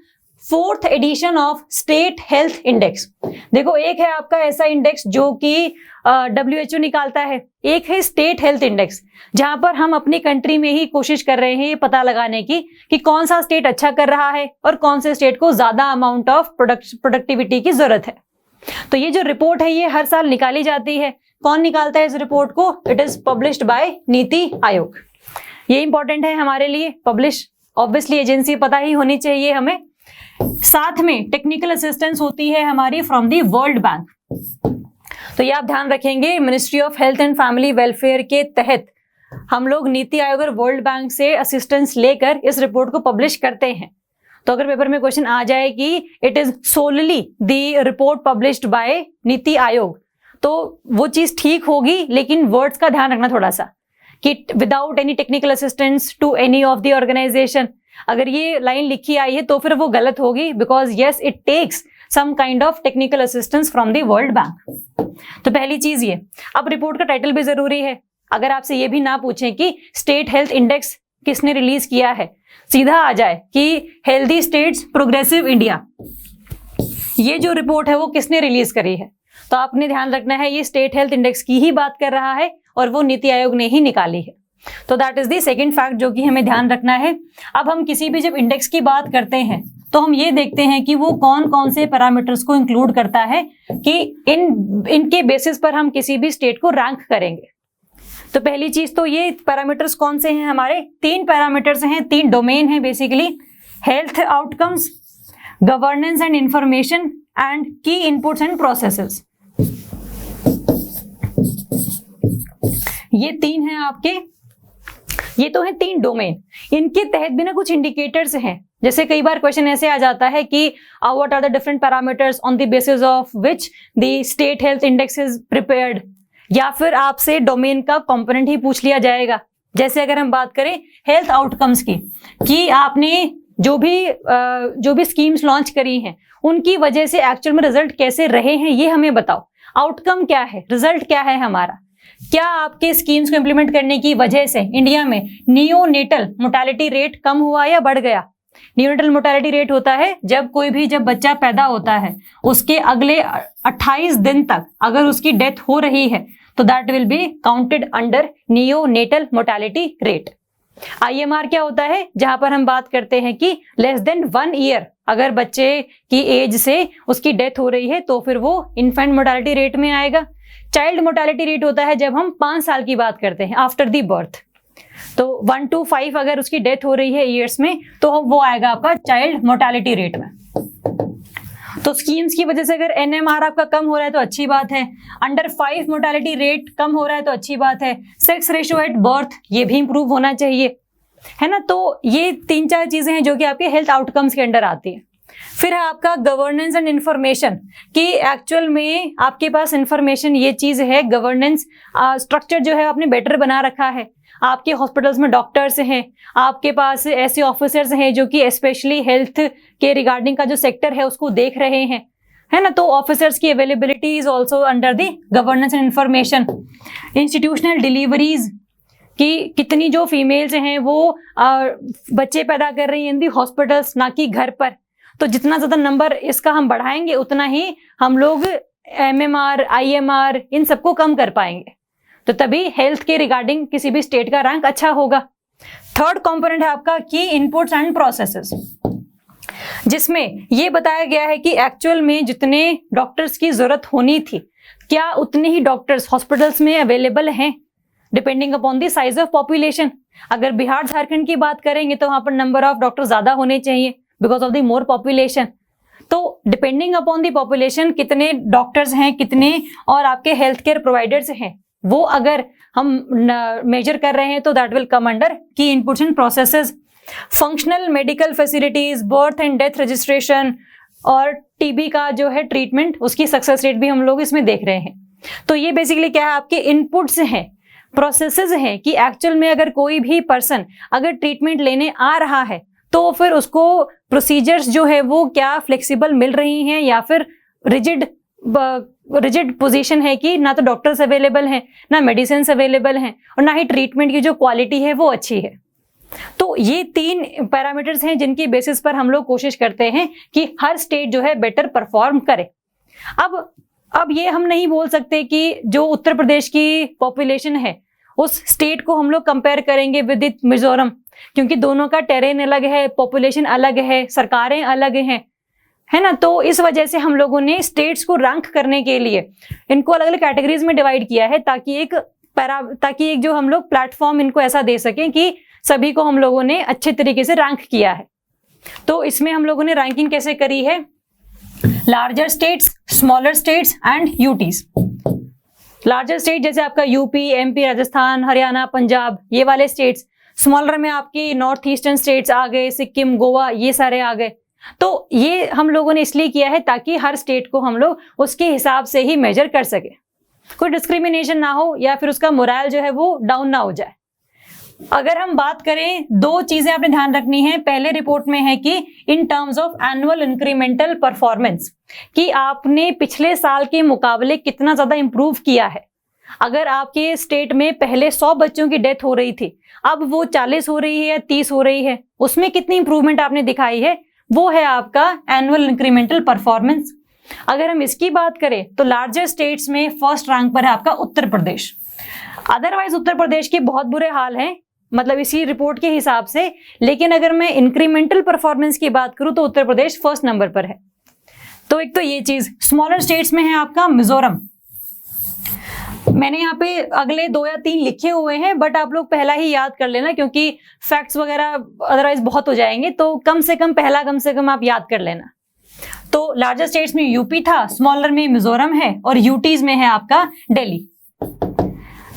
S1: 4th edition of state health index. देखो एक है आपका ऐसा इंडेक्स जो कि WHO निकालता है, एक है स्टेट हेल्थ इंडेक्स, जहां पर हम अपनी कंट्री में ही कोशिश कर रहे हैं ये पता लगाने की कि कौन सा स्टेट अच्छा कर रहा है और कौन से स्टेट को ज्यादा अमाउंट ऑफ प्रोडक्टिविटी की जरूरत है। तो ये जो रिपोर्ट है ये हर साल निकाली जाती है। कौन निकालता है इस रिपोर्ट को? It is published by NITI Aayog. ये इंपॉर्टेंट है हमारे लिए, पब्लिश ऑब्वियसली एजेंसी पता ही होनी चाहिए हमें। साथ में टेक्निकल असिस्टेंस होती है हमारी फ्रॉम दी वर्ल्ड बैंक। तो ये आप ध्यान रखेंगे, ministry of health and family welfare के तहत हम लोग नीति आयोग और वर्ल्ड बैंक से असिस्टेंस लेकर इस रिपोर्ट को पब्लिश करते हैं। तो अगर पेपर में क्वेश्चन आ जाए कि it is solely the report published by NITI Aayog, तो वो चीज ठीक होगी, लेकिन वर्ड्स का ध्यान रखना थोड़ा सा कि without any technical assistance to any of the organisation. अगर ये लाइन लिखी आई है तो फिर वो गलत होगी, because yes it takes some kind of technical assistance from the world bank. तो पहली चीज ये। अब रिपोर्ट का टाइटल भी जरूरी है। अगर आपसे ये भी ना पूछें कि स्टेट हेल्थ इंडेक्स किसने रिलीज किया है, सीधा आ जाए कि हेल्दी स्टेट्स प्रोग्रेसिव इंडिया, ये जो रिपोर्ट है वो किसने रिलीज करी है, तो आपने ध्यान रखना है ये स्टेट हेल्थ इंडेक्स की ही बात कर रहा है और वो नीति आयोग ने ही निकाली है। तो that is the second fact जो कि हमें ध्यान रखना है। अब हम किसी भी जब इंडेक्स की बात करते हैं तो हम ये देखते हैं कि वो कौन कौन से पैरामीटर्स को इंक्लूड करता है कि इनके बेसिस पर हम किसी भी स्टेट को रैंक करेंगे। तो पहली चीज तो ये पैरामीटर्स कौन से हैं हमारे, 3 पैरामीटर्स हैं, 3 डोमेन हैं basically, health outcomes, governance and information and की इनपुट्स एंड प्रोसेसेस। ये तीन हैं आपके, ये तो है तीन डोमेन। इनके तहत भी ना कुछ इंडिकेटर्स हैं। जैसे कई बार क्वेश्चन ऐसे आ जाता है कि what are the different parameters on the basis of which the state health index is prepared, या फिर आपसे डोमेन का कंपोनेंट ही पूछ लिया जाएगा। जैसे अगर हम बात करें हेल्थ आउटकम्स की, कि आपने जो भी स्कीम्स लॉन्च करी हैं उनकी वजह से एक्चुअल में रिजल्ट कैसे रहे हैं, ये हमें बताओ। आउटकम क्या है, रिजल्ट क्या है हमारा, क्या आपके स्कीम्स को इंप्लीमेंट करने की वजह से इंडिया में नियोनेटल मोर्टेलिटी रेट कम हुआ या बढ़ गया। नियोनेटल मोर्टेलिटी रेट होता है जब बच्चा पैदा होता है उसके अगले 28 दिन तक अगर उसकी डेथ हो रही है तो that will be counted under neonatal mortality rate. IMR क्या होता है, जहां पर हम बात करते हैं कि लेस देन 1 ईयर अगर बच्चे की एज से उसकी डेथ हो रही है तो फिर वो इन्फेंट मोर्टेलिटी रेट में आएगा। चाइल्ड मोर्टेलिटी रेट होता है जब हम 5 साल की बात करते हैं आफ्टर दी बर्थ, तो 1 to 5 अगर उसकी डेथ हो रही है ईयर्स में तो वो आएगा आपका चाइल्ड मोर्टेलिटी रेट में। तो स्कीम्स की वजह से अगर NMR आपका कम हो रहा है तो अच्छी बात है, अंडर 5 मोर्टेलिटी रेट कम हो रहा है तो अच्छी बात है, सेक्स रेशियो एट बर्थ ये भी इंप्रूव होना चाहिए, है ना। तो ये 3-4 चीजें हैं जो कि आपके हेल्थ आउटकम्स के अंडर आती है। फिर है आपका गवर्नेंस एंड इंफॉर्मेशन, कि एक्चुअल में आपके पास इंफॉर्मेशन ये चीज है, गवर्नेंस स्ट्रक्चर जो है आपने बेटर बना रखा है। आपके हॉस्पिटल्स में डॉक्टर्स हैं, आपके पास ऐसे ऑफिसर्स हैं जो कि स्पेशली हेल्थ के रिगार्डिंग का जो सेक्टर है उसको देख रहे हैं, है ना। तो ऑफिसर्स की availability is also under the governance and information. Institutional deliveries, कि कितनी जो फीमेल्स हैं वो बच्चे पैदा कर रही हैं इन दी हॉस्पिटल्स ना कि घर पर। तो जितना ज्यादा नंबर इसका हम बढ़ाएंगे उतना ही हम लोग MMR IMR इन सबको कम कर पाएंगे, तो तभी हेल्थ के रिगार्डिंग किसी भी स्टेट का रैंक अच्छा होगा। थर्ड कंपोनेंट है आपका की इनपुट्स एंड प्रोसेसेस, जिसमें ये बताया गया है कि एक्चुअल में जितने डॉक्टर्स की जरूरत होनी थी क्या उतने ही डॉक्टर्स हॉस्पिटल्स में अवेलेबल हैं, depending upon the size of population. अगर बिहार झारखंड की बात करेंगे तो वहां पर नंबर ऑफ डॉक्टर ज्यादा होने चाहिए because of the more population. तो डिपेंडिंग अपॉन द पॉपुलेशन कितने डॉक्टर्स हैं, कितने और आपके हेल्थ केयर प्रोवाइडर्स हैं, वो अगर हम मेजर कर रहे हैं तो दैट विल कम अंडर की inputs and processes. Functional medical facilities, birth and death registration और TB का जो है ट्रीटमेंट, उसकी सक्सेस रेट भी हम लोग इसमें देख रहे हैं। तो ये बेसिकली क्या है, आपके इनपुट्स हैं, प्रोसेसेस हैं, कि एक्चुअल में अगर कोई भी पर्सन अगर ट्रीटमेंट लेने आ रहा है तो फिर उसको प्रोसीजर्स जो है वो क्या फ्लेक्सिबल मिल रही हैं या फिर रिजिड पोजीशन है कि ना तो डॉक्टर्स अवेलेबल हैं, ना मेडिसिन अवेलेबल हैं और ना ही ट्रीटमेंट की जो क्वालिटी है वो अच्छी है। तो ये 3 पैरामीटर्स हैं जिनकी बेसिस पर हम लोग कोशिश करते हैं कि हर स्टेट जो है बेटर परफॉर्म करे। अब ये हम नहीं बोल सकते कि जो उत्तर प्रदेश की पॉपुलेशन है उस स्टेट को हम लोग कंपेयर करेंगे विद मिजोरम, क्योंकि दोनों का टेरेन अलग है, पॉपुलेशन अलग है, सरकारें अलग हैं, है ना। तो इस वजह से हम लोगों ने स्टेट्स को रैंक करने के लिए इनको अलग अलग कैटेगरीज में डिवाइड किया है ताकि एक जो हम लोग प्लेटफॉर्म इनको ऐसा दे सकें कि सभी को हम लोगों ने अच्छे तरीके से रैंक किया है। तो इसमें हम लोगों ने रैंकिंग कैसे करी है, larger states, smaller states and UTs. Larger state जैसे आपका यूपी, MP, राजस्थान, हरियाणा, पंजाब, ये वाले स्टेट्स। स्मॉलर में आपकी नॉर्थ ईस्टर्न स्टेट्स आ गए, सिक्किम, गोवा, ये सारे आ गए। तो ये हम लोगों ने इसलिए किया है ताकि हर स्टेट को हम लोग उसके हिसाब से ही मेजर कर सके, कोई डिस्क्रिमिनेशन ना हो या फिर उसका मोरल जो है वो डाउन ना हो जाए। अगर हम बात करें, 2 चीजें आपने ध्यान रखनी है। पहले रिपोर्ट में है कि in terms of annual incremental performance, कि आपने पिछले साल के मुकाबले कितना ज्यादा इंप्रूव किया है। अगर आपके स्टेट में पहले 100 बच्चों की डेथ हो रही थी, अब वो 40 हो रही है या 30 हो रही है, उसमें कितनी इंप्रूवमेंट आपने दिखाई है, वो है आपका एनुअल इंक्रीमेंटल परफॉर्मेंस। अगर हम इसकी बात करें तो लार्जर स्टेट्स में फर्स्ट रैंक पर है आपका उत्तर प्रदेश। अदरवाइज उत्तर प्रदेश के बहुत बुरे हाल हैं, मतलब इसी रिपोर्ट के हिसाब से। लेकिन अगर मैं इंक्रीमेंटल परफॉर्मेंस की बात करूं तो उत्तर प्रदेश फर्स्ट नंबर पर है। तो एक तो ये चीज। स्मॉलर स्टेट्स में है आपका मिजोरम। मैंने यहाँ पे अगले 2 या 3 लिखे हुए हैं, बट आप लोग पहला ही याद कर लेना क्योंकि फैक्ट्स वगैरह अदरवाइज बहुत हो जाएंगे। तो कम से कम पहला कम से कम आप याद कर लेना। तो लार्जेस्ट स्टेट्स में यूपी था, स्मॉलर में मिजोरम है और यूटीज में है आपका दिल्ली।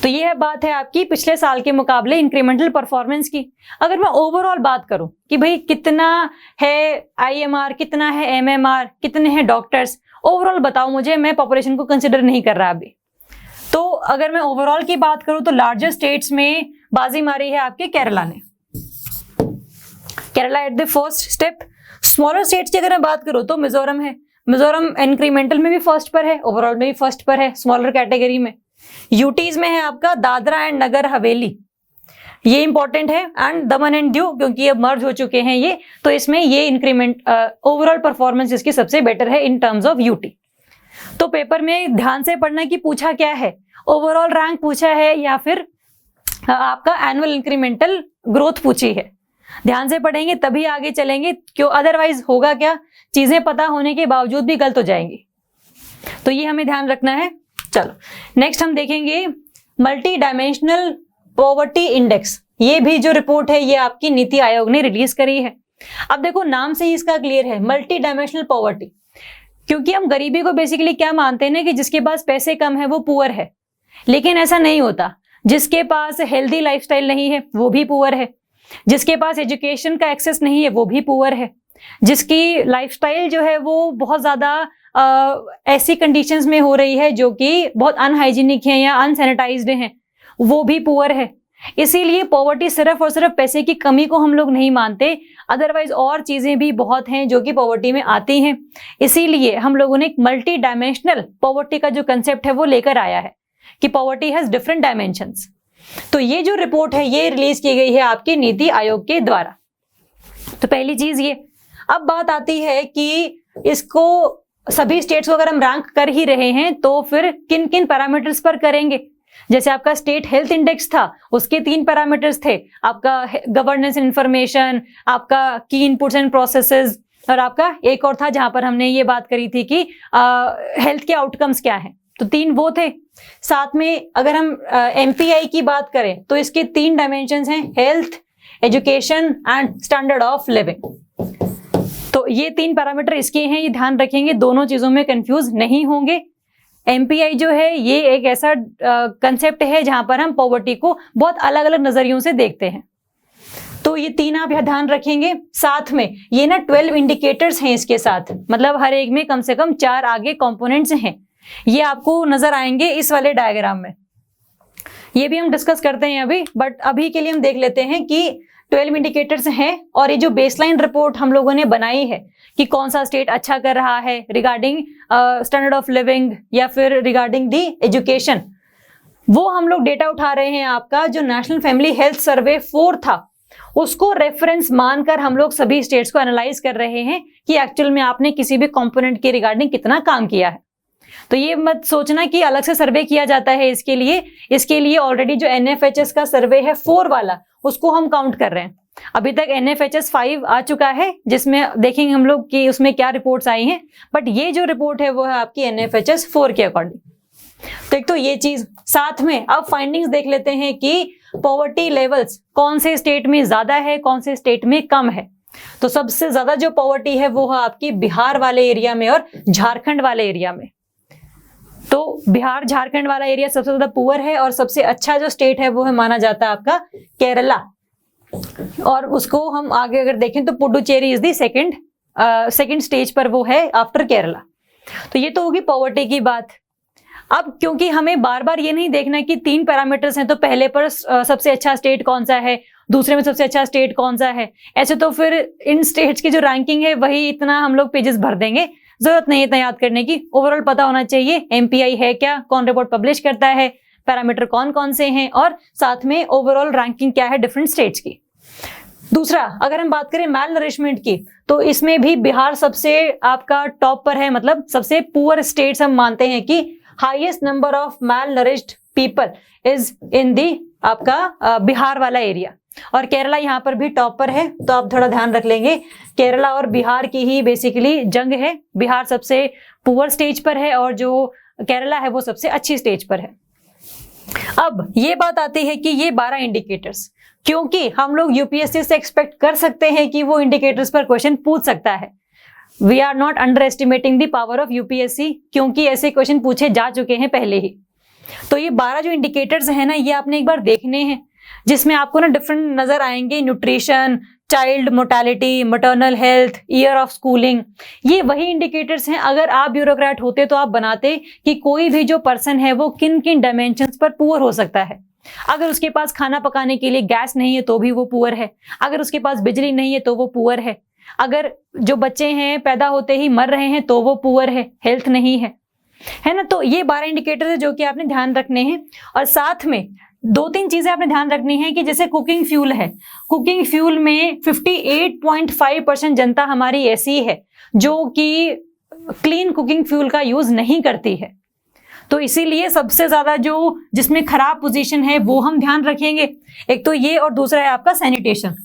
S1: तो ये है बात है आपकी पिछले साल के मुकाबले इंक्रीमेंटल परफॉर्मेंस की। अगर मैं ओवरऑल बात करूं कि भाई कितना है आईएमआर, कितना है एमएमआर, कितने हैं डॉक्टर्स, ओवरऑल बताओ मुझे, मैं पॉपुलेशन को कंसिडर नहीं कर रहा अभी। तो अगर मैं ओवरऑल की बात करूं तो लार्जेस्ट स्टेट्स में बाजी मारी है आपके केरला ने, Kerala at the first step. Smaller states की अगर मैं बात करूं तो मिजोरम है, मिजोरम इंक्रीमेंटल में भी फर्स्ट पर है, ओवरऑल में भी फर्स्ट पर है स्मॉलर कैटेगरी में। यूटीज में है आपका दादरा एंड नगर हवेली, ये इंपॉर्टेंट है, एंड दमन एंड दीव क्योंकि अब मर्ज हो चुके हैं ये, तो इसमें ये इंक्रीमेंट ओवरऑल परफॉर्मेंस इसकी सबसे बेटर है इन टर्म्स ऑफ यूटी। तो पेपर में ध्यान से पढ़ना कि पूछा क्या है, ओवरऑल रैंक पूछा है या फिर आपका एनुअल इंक्रीमेंटल ग्रोथ पूछी है। ध्यान से पढ़ेंगे तभी आगे चलेंगे, क्यों अदरवाइज होगा क्या, चीजें पता होने के बावजूद भी गलत हो जाएंगी। तो ये हमें ध्यान रखना है। चलो नेक्स्ट हम देखेंगे मल्टी डायमेंशनल पॉवर्टी इंडेक्स। ये भी जो रिपोर्ट है ये आपकी नीति आयोग ने रिलीज करी है। अब देखो नाम से ही इसका क्लियर है, मल्टी डायमेंशनल पॉवर्टी, क्योंकि हम गरीबी को बेसिकली क्या मानते हैं ना कि जिसके पास पैसे कम है वो पुअर है, लेकिन ऐसा नहीं होता। जिसके पास हेल्दी लाइफस्टाइल नहीं है वो भी पुअर है, जिसके पास एजुकेशन का एक्सेस नहीं है वो भी पुअर है, जिसकी लाइफस्टाइल जो है वो बहुत ज्यादा ऐसी कंडीशंस में हो रही है जो कि बहुत अनहाइजीनिक है या अनसैनिटाइज्ड हैं, वो भी पुअर है। इसीलिए पॉवर्टी सिर्फ और सिर्फ पैसे की कमी को हम लोग नहीं मानते, अदरवाइज और चीजें भी बहुत हैं जो कि पॉवर्टी में आती हैं। इसीलिए हम लोगों ने एक मल्टी डायमेंशनल पॉवर्टी का जो कंसेप्ट है वो लेकर आया है कि पॉवर्टी हैज डिफरेंट डायमेंशंस। तो ये जो रिपोर्ट है ये रिलीज की गई है आपके नीति आयोग के द्वारा। तो पहली चीज ये। अब बात आती है कि इसको सभी स्टेट्स को अगर हम रैंक कर ही रहे हैं तो फिर किन किन पैरामीटर्स पर करेंगे। जैसे आपका स्टेट हेल्थ इंडेक्स था, उसके 3 पैरामीटर्स थे, आपका गवर्नेंस इंफॉर्मेशन, आपका की इनपुट्स एंड प्रोसेसेस, और आपका एक और था जहां पर हमने ये बात करी थी कि हेल्थ के आउटकम्स क्या हैं। तो 3 वो थे। साथ में अगर हम एमपीआई की बात करें तो इसके 3 डायमेंशंस हैं, health, education and standard of living. तो ये 3 पैरामीटर इसके हैं, ये ध्यान रखेंगे, दोनों चीजों में कंफ्यूज नहीं होंगे। एमपीआई जो है ये एक ऐसा कंसेप्ट है जहां पर हम पॉवर्टी को बहुत अलग अलग नजरियों से देखते हैं। तो ये 3 आप यहाँ ध्यान रखेंगे। साथ में ये ना 12 इंडिकेटर्स हैं इसके साथ, मतलब हर एक में कम से कम 4 आगे कंपोनेंट्स हैं। ये आपको नजर आएंगे इस वाले डायग्राम में, ये भी हम डिस्कस करते हैं अभी, बट अभी के लिए हम देख लेते हैं कि 12 इंडिकेटर्स हैं। और ये जो बेसलाइन रिपोर्ट हम लोगों ने बनाई है कि कौन सा स्टेट अच्छा कर रहा है रिगार्डिंग स्टैंडर्ड ऑफ लिविंग या फिर रिगार्डिंग दी एजुकेशन, वो हम लोग डेटा उठा रहे हैं आपका जो नेशनल फैमिली हेल्थ सर्वे 4 था, उसको रेफरेंस मानकर हम लोग सभी स्टेट्स को एनालाइज कर रहे हैं कि एक्चुअल में आपने किसी भी कंपोनेंट के रिगार्डिंग कितना काम किया है। तो ये मत सोचना कि अलग से सर्वे किया जाता है इसके लिए ऑलरेडी जो एनएफएचएस का सर्वे है 4 वाला, उसको हम काउंट कर रहे हैं। अभी तक एनएफएचएस 5 आ चुका है जिसमें देखेंगे हम लोग कि उसमें क्या रिपोर्ट्स आई हैं, बट ये जो रिपोर्ट है वो है आपकी एनएफएचएस 4 के अकॉर्डिंग। तो एक तो ये चीज, साथ में अब फाइंडिंग्स देख लेते हैं कि पॉवर्टी लेवल्स कौन से स्टेट में ज्यादा है, कौन से स्टेट में कम है। तो सबसे ज्यादा जो पॉवर्टी है वो है आपकी बिहार वाले एरिया में और झारखंड वाले एरिया में। तो बिहार झारखंड वाला एरिया सबसे ज्यादा पुअर है, और सबसे अच्छा जो स्टेट है वो है माना जाता है आपका केरला, और उसको हम आगे अगर देखें तो Puducherry is the second stage पर वो है आफ्टर केरला। तो ये तो होगी पॉवर्टी की बात। अब क्योंकि हमें बार बार ये नहीं देखना कि 3 पैरामीटर्स हैं तो पहले पर सबसे अच्छा स्टेट कौन सा है, दूसरे में सबसे अच्छा स्टेट कौन सा है, ऐसे तो फिर इन स्टेट्स की जो रैंकिंग है वही इतना हम लोग पेजेस भर देंगे, जरूरत नहीं इतना याद करने की। ओवरऑल पता होना चाहिए एमपीआई है क्या, कौन रिपोर्ट पब्लिश करता है, पैरामीटर कौन कौन से हैं, और साथ में ओवरऑल रैंकिंग क्या है डिफरेंट स्टेट्स की। दूसरा, अगर हम बात करें मैल नरिशमेंट की, तो इसमें भी बिहार सबसे आपका टॉप पर है, मतलब सबसे पुअर स्टेट्स हम मानते हैं कि highest number of malnourished people is in the आपका बिहार वाला एरिया, और केरला यहाँ पर भी टॉप पर है। तो आप थोड़ा ध्यान रख लेंगे, केरला और बिहार की ही बेसिकली जंग है, बिहार सबसे पुअर स्टेज पर है और जो केरला है वो सबसे अच्छी स्टेज पर है। अब ये बात आती है कि ये 12 इंडिकेटर्स, क्योंकि हम लोग यूपीएससी से एक्सपेक्ट कर सकते हैं कि वो इंडिकेटर्स पर क्वेश्चन पूछ सकता है, we are not under estimating the power of UPSC, क्योंकि ऐसे क्वेश्चन पूछे जा चुके हैं पहले ही। तो ये 12 जो इंडिकेटर्स हैं ना, ये आपने एक बार देखने हैं, जिसमें आपको ना डिफरेंट नजर आएंगे। Nutrition, child mortality, maternal health, year of schooling, ये वही इंडिकेटर्स हैं। अगर आप ब्यूरोक्रेट होते तो आप बनाते कि कोई भी जो पर्सन है वो किन किन डायमेंशंस पर पुअर हो सकता है। अगर उसके पास खाना पकाने के लिए गैस नहीं है तो भी वो पुअर है, अगर उसके पास बिजली नहीं है तो वो पुअर है, अगर जो बच्चे हैं पैदा होते ही मर रहे हैं तो वो पुअर है, हेल्थ नहीं है ना। तो ये 12 इंडिकेटर है जो कि आपने ध्यान रखने हैं। और साथ में 2-3 चीजें आपने ध्यान रखनी है कि जैसे कुकिंग फ्यूल है, कुकिंग फ्यूल में 58.5% जनता हमारी ऐसी है जो कि क्लीन कुकिंग फ्यूल का यूज नहीं करती है। तो इसीलिए सबसे ज्यादा जो जिसमें खराब पोजीशन है वो हम ध्यान रखेंगे। एक तो ये, और दूसरा है आपका सैनिटेशन।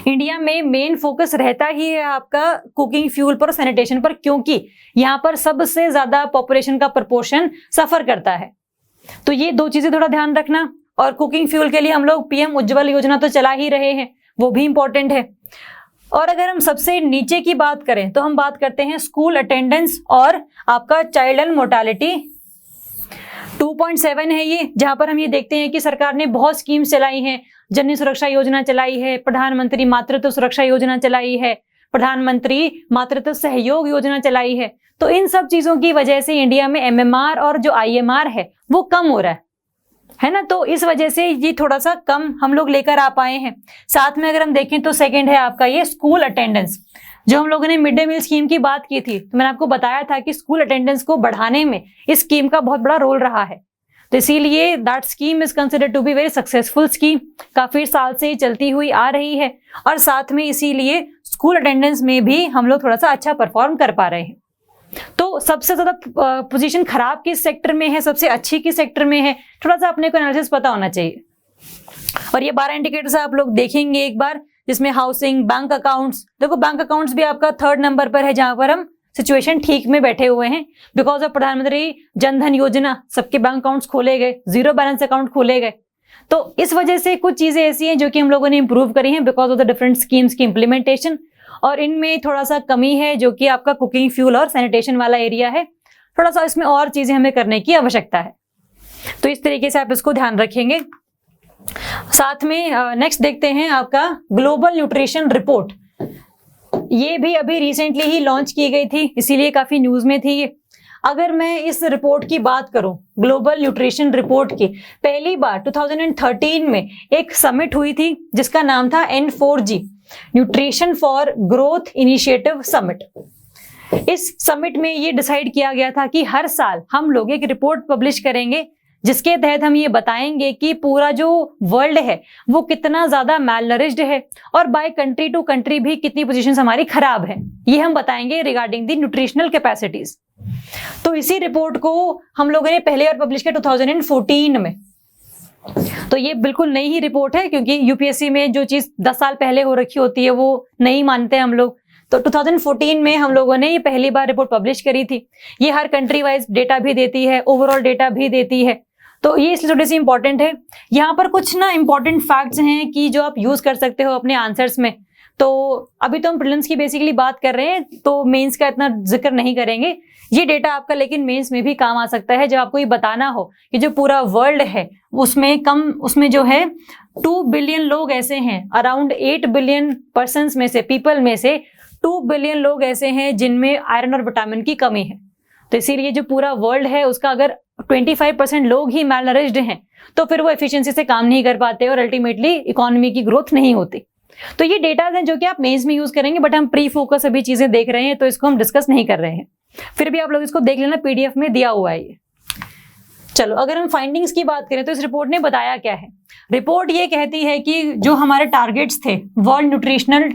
S1: इंडिया में मेन फोकस रहता ही है आपका कुकिंग फ्यूल पर, सैनिटेशन पर, क्योंकि यहाँ पर सबसे ज्यादा पॉपुलेशन का प्रपोर्शन सफर करता है। तो ये 2 चीजें थोड़ा ध्यान रखना। और कुकिंग फ्यूल के लिए हम लोग पीएम उज्ज्वल योजना तो चला ही रहे हैं, वो भी इंपॉर्टेंट है। और अगर हम सबसे नीचे की बात करें तो हम बात करते हैं स्कूल अटेंडेंस और आपका चाइल्ड मोर्टेलिटी। 2.7 है ये, जहां पर हम ये देखते हैं कि सरकार ने बहुत स्कीम्स चलाई हैं। जननी सुरक्षा योजना चलाई है, प्रधानमंत्री मातृत्व सुरक्षा योजना चलाई है, प्रधानमंत्री मातृत्व सहयोग योजना चलाई है। तो इन सब चीजों की वजह से इंडिया में एमएमआर और जो आईएमआर है वो कम हो रहा है ना। तो इस वजह से ये थोड़ा सा कम हम लोग लेकर आ पाए हैं। साथ में अगर हम देखें तो सेकंड है आपका ये स्कूल अटेंडेंस। जो हम लोगों ने मिड डे मील स्कीम की बात की थी, तो मैंने आपको बताया था कि स्कूल अटेंडेंस को बढ़ाने में इस स्कीम का बहुत बड़ा रोल रहा है। तो इसीलिए that scheme is considered to be very successful scheme, काफी साल से चलती हुई आ रही है। और साथ में इसीलिए स्कूल अटेंडेंस में भी हम लोग थोड़ा सा अच्छा परफॉर्म कर पा रहे हैं। तो सबसे ज्यादा पोजीशन खराब किस सेक्टर में है, सबसे अच्छी किस सेक्टर में है, थोड़ा सा अपने को एनालिसिस पता होना चाहिए। और ये 12 इंडिकेटर्स आप लोग देखेंगे एक बार, जिसमें हाउसिंग, बैंक अकाउंट्स। देखो बैंक अकाउंट्स भी आपका 3rd नंबर पर है, जहां पर हम सिचुएशन ठीक में बैठे हुए हैं। बिकॉज ऑफ प्रधानमंत्री जनधन योजना सबके बैंक अकाउंट्स खोले गए, 0 बैलेंस अकाउंट खोले गए। तो इस वजह से कुछ चीजें ऐसी हैं जो कि हम लोगों ने इंप्रूव करी हैं because of the different schemes की इंप्लीमेंटेशन। और इनमें थोड़ा सा कमी है जो कि आपका कुकिंग फ्यूल और सैनिटेशन वाला एरिया है। थोड़ा सा इसमें और चीजें हमें करने की आवश्यकता है। तो इस तरीके से आप इसको ध्यान रखेंगे। साथ में नेक्स्ट देखते हैं आपका ग्लोबल न्यूट्रिशन रिपोर्ट। ये भी अभी रिसेंटली ही लॉन्च की गई थी, इसीलिए काफी न्यूज में थी ये। अगर मैं इस रिपोर्ट की बात करूं, ग्लोबल न्यूट्रिशन रिपोर्ट की, पहली बार 2013 में एक समिट हुई थी जिसका नाम था N4G, nutrition for growth initiative summit. इस समिट में ये डिसाइड किया गया था कि हर साल हम लोग एक रिपोर्ट पब्लिश करेंगे जिसके तहत हम ये बताएंगे कि पूरा जो वर्ल्ड है वो कितना ज्यादा मैलनरिश्ड है और बाय कंट्री टू कंट्री भी कितनी पोजीशंस हमारी खराब है। ये हम बताएंगे रिगार्डिंग द न्यूट्रिशनल कैपेसिटीज। तो इसी रिपोर्ट को हम लोगों ने पहले बार पब्लिश किया 2014 में। तो ये बिल्कुल नई ही रिपोर्ट है, क्योंकि यूपीएससी में जो चीज 10 साल पहले हो रखी होती है वो नहीं मानते हम लोग। तो 2014 में हम लोगों ने ये पहली बार रिपोर्ट पब्लिश करी थी। ये हर कंट्री वाइज डेटा भी देती है, ओवरऑल डेटा भी देती है। तो ये इसलिए थोड़ी सी इंपॉर्टेंट है। यहाँ पर कुछ ना इंपॉर्टेंट फैक्ट्स हैं कि जो आप यूज कर सकते हो अपने आंसर्स में। तो अभी तो हम प्रीलिम्स की बेसिकली बात कर रहे हैं, तो मेंस का इतना जिक्र नहीं करेंगे। ये डेटा आपका लेकिन मेंस में भी काम आ सकता है, जब आपको ये बताना हो कि जो पूरा वर्ल्ड है उसमें जो है 2 बिलियन लोग ऐसे हैं, अराउंड 8 बिलियन पर्सन्स में से, पीपल में से 2 बिलियन लोग ऐसे हैं जिनमें आयरन और विटामिन की कमी है। तो इसीलिए जो पूरा वर्ल्ड है उसका अगर 25% लोग ही मैलनरिश्ड हैं तो फिर वो एफिशिएंसी से काम नहीं कर पाते और अल्टीमेटली इकोनॉमी की ग्रोथ नहीं होती। तो ये डेटा हैं जो कि आप मेंस में यूज करेंगे, बट हम प्री फोकस अभी चीजें देख रहे हैं तो इसको हम डिस्कस नहीं कर रहे हैं। फिर भी आप लोग इसको देख लेना, पीडीएफ में दिया हुआ है ये। चलो अगर हम फाइंडिंग्स की बात करें तो इस रिपोर्ट ने बताया क्या है। रिपोर्ट ये कहती है कि जो हमारे टारगेट्स थे world nutritional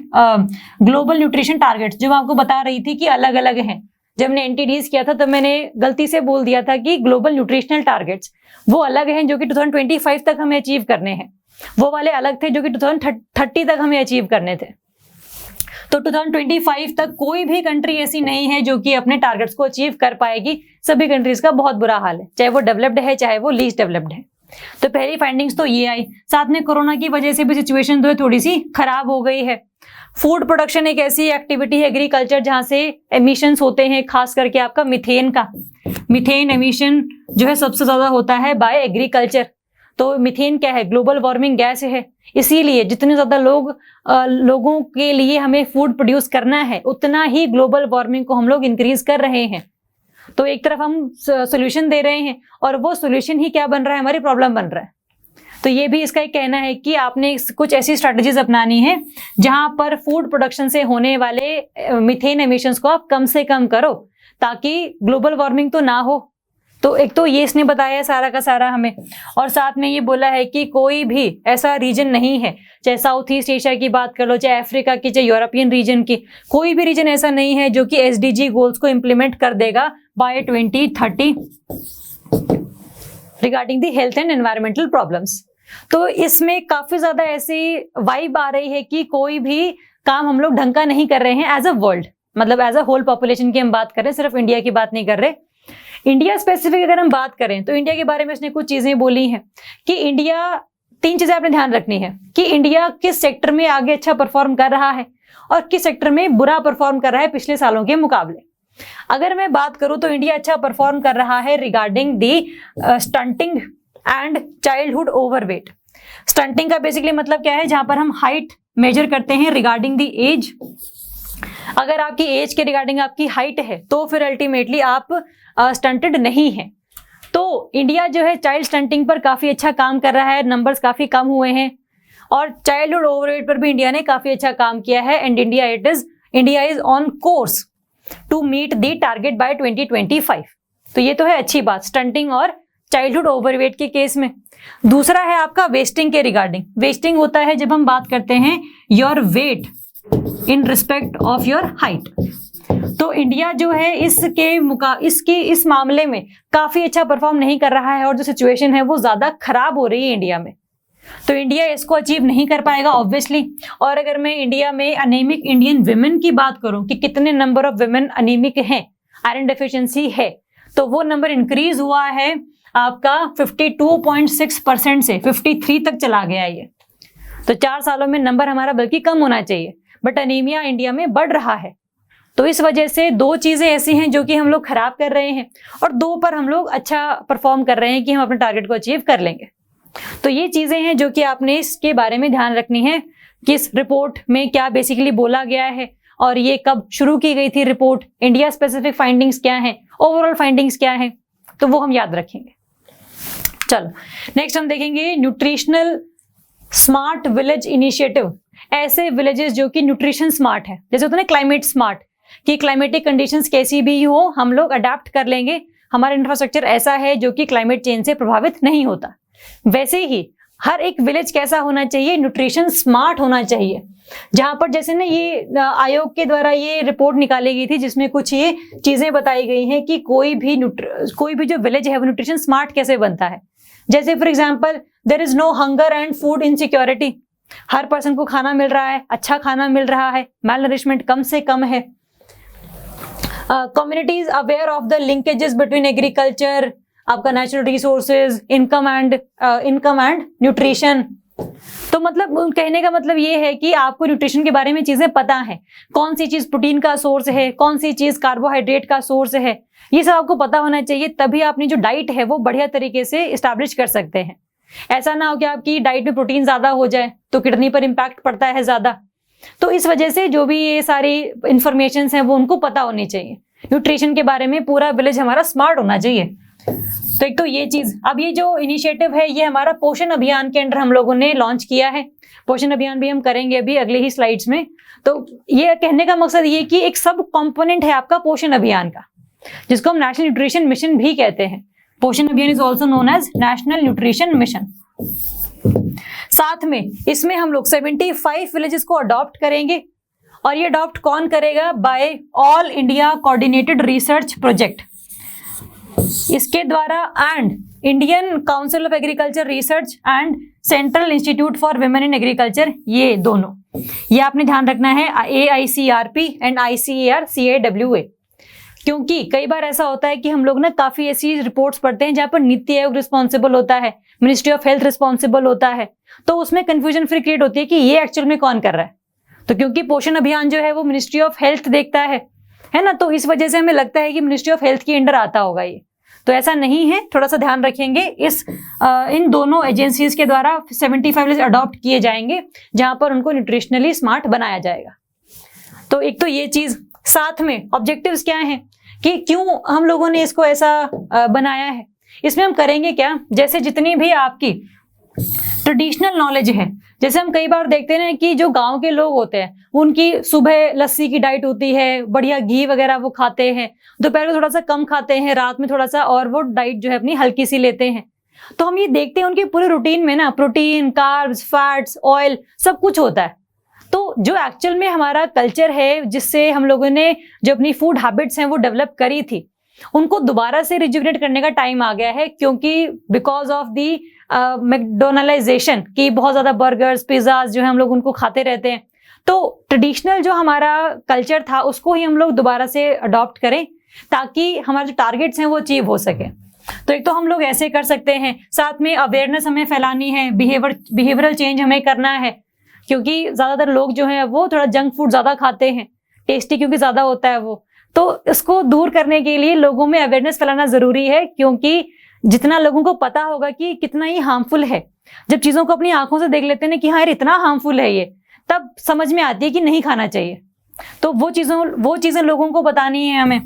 S1: global nutrition targets, जो मैं आपको बता रही थी कि अलग अलग हैं। जब हमने एनटीडीज किया था तो मैंने गलती से बोल दिया था कि ग्लोबल न्यूट्रिशनल टारगेट्स वो अलग हैं जो कि 2025 तक हमें अचीव करने हैं, वो वाले अलग थे जो कि 2030 तक हमें अचीव करने थे। तो 2025 तक कोई भी कंट्री ऐसी नहीं है जो कि अपने टारगेट्स को अचीव कर पाएगी। सभी कंट्रीज का बहुत बुरा हाल है, चाहे वो डेवलप्ड है चाहे वो लीस्ट डेवलप्ड है। तो पहली फाइंडिंग्स तो ये आई। साथ में कोरोना की वजह से भी सिचुएशन तो थोड़ी सी खराब हो गई है। फूड प्रोडक्शन एक ऐसी एक्टिविटी है एग्रीकल्चर जहां से एमिशंस होते हैं, खास करके आपका मीथेन एमिशन जो है सबसे ज्यादा होता है बाय एग्रीकल्चर। तो मीथेन क्या है? ग्लोबल वार्मिंग गैस है। इसीलिए जितने ज्यादा लोगों के लिए हमें फूड प्रोड्यूस करना है, उतना ही ग्लोबल वार्मिंग को हम लोग इंक्रीज कर रहे हैं। तो एक तरफ हम सोल्यूशन दे रहे हैं और वो सोल्यूशन ही क्या बन रहा है? हमारी प्रॉब्लम बन रहा है। तो ये भी इसका एक कहना है कि आपने कुछ ऐसी स्ट्रेटजीज अपनानी है जहां पर फूड प्रोडक्शन से होने वाले मीथेन एमिशंस को आप कम से कम करो, ताकि ग्लोबल वार्मिंग तो ना हो। तो एक तो ये इसने बताया है सारा का सारा हमें, और साथ में ये बोला है कि कोई भी ऐसा रीजन नहीं है, चाहे साउथ ईस्ट एशिया की बात कर लो, चाहे अफ्रीका की, चाहे यूरोपियन रीजन की, कोई भी रीजन ऐसा नहीं है जो कि एसडीजी गोल्स को इंप्लीमेंट कर देगा by 2030 regarding the health and environmental problems. तो इसमें काफी ज्यादा ऐसी वाइब आ रही है कि कोई भी काम हम लोग ढंग का नहीं कर रहे हैं एज अ वर्ल्ड, मतलब एज अ होल पॉपुलेशन की हम बात कर रहे हैं, सिर्फ इंडिया की बात नहीं कर रहे। इंडिया स्पेसिफिक अगर हम बात करें तो इंडिया के बारे में इसने कुछ चीजें बोली हैं कि इंडिया, 3 चीजें आपने ध्यान रखनी है कि इंडिया किस सेक्टर में आगे अच्छा परफॉर्म कर रहा है और किस सेक्टर में बुरा परफॉर्म कर रहा है पिछले सालों के मुकाबले। अगर मैं बात करूं तो इंडिया अच्छा परफॉर्म कर रहा है regarding the stunting and childhood overweight. Stunting का बेसिकली मतलब क्या है? जहां पर हम हाइट मेजर करते हैं रिगार्डिंग दी एज। अगर आपकी एज के रिगार्डिंग आपकी हाइट है तो फिर अल्टीमेटली आप स्टंटेड नहीं है। तो इंडिया जो है चाइल्ड स्टंटिंग पर काफी अच्छा काम कर रहा है, नंबर्स काफी कम हुए हैं, और चाइल्डहुड ओवरवेट पर भी इंडिया ने काफी अच्छा काम किया है। And India is on course to meet the target by 2025। तो ये तो है अच्छी बात स्टंटिंग और चाइल्डहुड ओवरवेट के केस में। दूसरा है आपका वेस्टिंग के रिगार्डिंग। वेस्टिंग होता है जब हम बात करते हैं your weight in respect of your height. तो इंडिया जो है इस मामले में काफी अच्छा परफॉर्म नहीं कर रहा है, और जो सिचुएशन है वो ज्यादा खराब हो रही है इंडिया में। तो इंडिया इसको अचीव नहीं कर पाएगा ऑब्वियसली। और अगर मैं इंडिया में अनेमिक इंडियन विमेन की बात करूं कि कितने नंबर ऑफ विमेन अनेमिक हैं, आयरन डेफिशिएंसी है, तो वो नंबर इंक्रीज हुआ है आपका 52.6% से 53 तक चला गया ये। तो 4 सालों में नंबर हमारा बल्कि कम होना चाहिए, बट अनीमिया इंडिया में बढ़ रहा है। तो इस वजह से 2 चीजें ऐसी हैं जो कि हम लोग खराब कर रहे हैं, और 2 पर हम लोग अच्छा परफॉर्म कर रहे हैं कि हम अपने टारगेट को अचीव कर लेंगे। तो ये चीजें हैं जो कि आपने इसके बारे में ध्यान रखनी है कि इस रिपोर्ट में क्या बेसिकली बोला गया है, और ये कब शुरू की गई थी रिपोर्ट, इंडिया स्पेसिफिक फाइंडिंग्स क्या है, ओवरऑल फाइंडिंग्स क्या है, तो वो हम याद रखेंगे। चलो नेक्स्ट हम देखेंगे न्यूट्रिशनल स्मार्ट विलेज इनिशिएटिव। ऐसे विलेजेस जो कि न्यूट्रिशन स्मार्ट है, जैसे होता है ना क्लाइमेट स्मार्ट, कि क्लाइमेटिक कंडीशंस कैसी भी हो हम लोग अडेप्ट कर लेंगे, हमारा इंफ्रास्ट्रक्चर ऐसा है जो कि क्लाइमेट चेंज से प्रभावित नहीं होता। वैसे ही हर एक विलेज कैसा होना चाहिए? न्यूट्रिशन स्मार्ट होना चाहिए। जहां पर जैसे ना ये आयोग के द्वारा ये रिपोर्ट निकाली गई थी जिसमें कुछ ये चीजें बताई गई हैं कि कोई भी जो विलेज है वो न्यूट्रिशन स्मार्ट कैसे बनता है। जैसे for example there is no hunger and food insecurity, हर पर्सन को खाना मिल रहा है, अच्छा खाना मिल रहा है, मैल नरिशमेंट कम से कम है। Communities aware of the linkages between agriculture, आपका natural resources, income and nutrition. तो मतलब कहने का मतलब ये है कि आपको न्यूट्रिशन के बारे में चीजें पता है, कौन सी चीज प्रोटीन का सोर्स है, कौन सी चीज कार्बोहाइड्रेट का सोर्स है, ये सब आपको पता होना चाहिए। तभी अपनी जो डाइट है वो बढ़िया तरीके से इस्टेब्लिश कर सकते हैं। ऐसा ना हो कि आपकी डाइट में प्रोटीन ज्यादा हो जाए तो किडनी पर इंपैक्ट पड़ता है ज्यादा। तो इस वजह से जो भी ये सारी इंफॉर्मेशन है वो उनको पता होनी चाहिए। न्यूट्रिशन के बारे में पूरा विलेज हमारा स्मार्ट होना चाहिए। तो एक तो ये चीज। अब ये जो इनिशिएटिव है ये हमारा पोषण अभियान के अंडर हम लोगों ने लॉन्च किया है। पोषण अभियान भी हम करेंगे अभी अगले ही स्लाइड्स में। तो ये कहने का मकसद ये कि एक सब कंपोनेंट है आपका पोषण अभियान का, जिसको हम नेशनल न्यूट्रिशन मिशन भी कहते हैं। Poshan Abhiyan is also known as national nutrition mission. साथ में इसमें हम लोग 75 विलेजेस को अडॉप्ट करेंगे, और ये अडॉप्ट कौन करेगा? By all India coordinated research project. इसके द्वारा and Indian council of agriculture research and central institute for women in agriculture, ये दोनों, ये आपने ध्यान रखना है, AICRP एंड ICAR-CAWA। क्योंकि कई बार ऐसा होता है कि हम लोग ना काफी ऐसी रिपोर्ट्स पढ़ते हैं जहां पर नीति आयोग रिस्पॉन्सिबल होता है, मिनिस्ट्री ऑफ हेल्थ रिस्पॉन्सिबल होता है, तो उसमें कंफ्यूजन फिर क्रिएट होती है कि ये एक्चुअल में कौन कर रहा है। तो क्योंकि पोषण अभियान जो है वो मिनिस्ट्री ऑफ हेल्थ देखता है ना, तो इस वजह से हमें लगता है कि मिनिस्ट्री ऑफ हेल्थ के अंडर आता होगा ये। तो ऐसा नहीं है, थोड़ा सा ध्यान रखेंगे। इन दोनों एजेंसीज के द्वारा 75 लिस्ट अडॉप्ट किए जाएंगे जहां पर उनको न्यूट्रिशनली स्मार्ट बनाया जाएगा। तो एक तो ये चीज, साथ में ऑब्जेक्टिव्स क्या हैं कि क्यों हम लोगों ने इसको ऐसा बनाया है। इसमें हम करेंगे क्या, जैसे जितनी भी आपकी ट्रेडिशनल नॉलेज है, जैसे हम कई बार देखते हैं कि जो गांव के लोग होते हैं उनकी सुबह लस्सी की डाइट होती है, बढ़िया घी वगैरह वो खाते हैं, दोपहर को थोड़ा सा कम खाते हैं, रात में थोड़ा सा और वो डाइट जो है अपनी हल्की सी लेते हैं। तो हम ये देखते हैं उनके पूरे रूटीन में ना प्रोटीन, कार्ब्स, फैट्स, ऑयल सब कुछ होता है। तो जो एक्चुअल में हमारा कल्चर है, जिससे हम लोगों ने जो अपनी फूड हैबिट्स हैं वो डेवलप करी थी, उनको दोबारा से रिजुविनेट करने का टाइम आ गया है। क्योंकि बिकॉज ऑफ दी मैकडोनलाइजेशन की बहुत ज्यादा बर्गर्स, पिज्जाज जो है हम लोग उनको खाते रहते हैं। तो ट्रेडिशनल जो हमारा कल्चर था उसको ही हम लोग दोबारा से अडॉप्ट करें ताकि हमारे जो टारगेट्स हैं वो अचीव हो सके। तो एक तो हम लोग ऐसे कर सकते हैं, साथ में अवेयरनेस हमें फैलानी है, बिहेवियरल चेंज हमें करना है। क्योंकि ज्यादातर लोग जो है वो थोड़ा जंक फूड ज्यादा खाते हैं, टेस्टी क्योंकि ज्यादा होता है वो। तो इसको दूर करने के लिए लोगों में अवेयरनेस फैलाना जरूरी है, क्योंकि जितना लोगों को पता होगा कि कितना ही हार्मफुल है, जब चीजों को अपनी आंखों से देख लेते हैं कि हाँ यार इतना हार्मफुल है ये, तब समझ में आती है कि नहीं खाना चाहिए। तो वो चीजें लोगों को बतानी है हमें।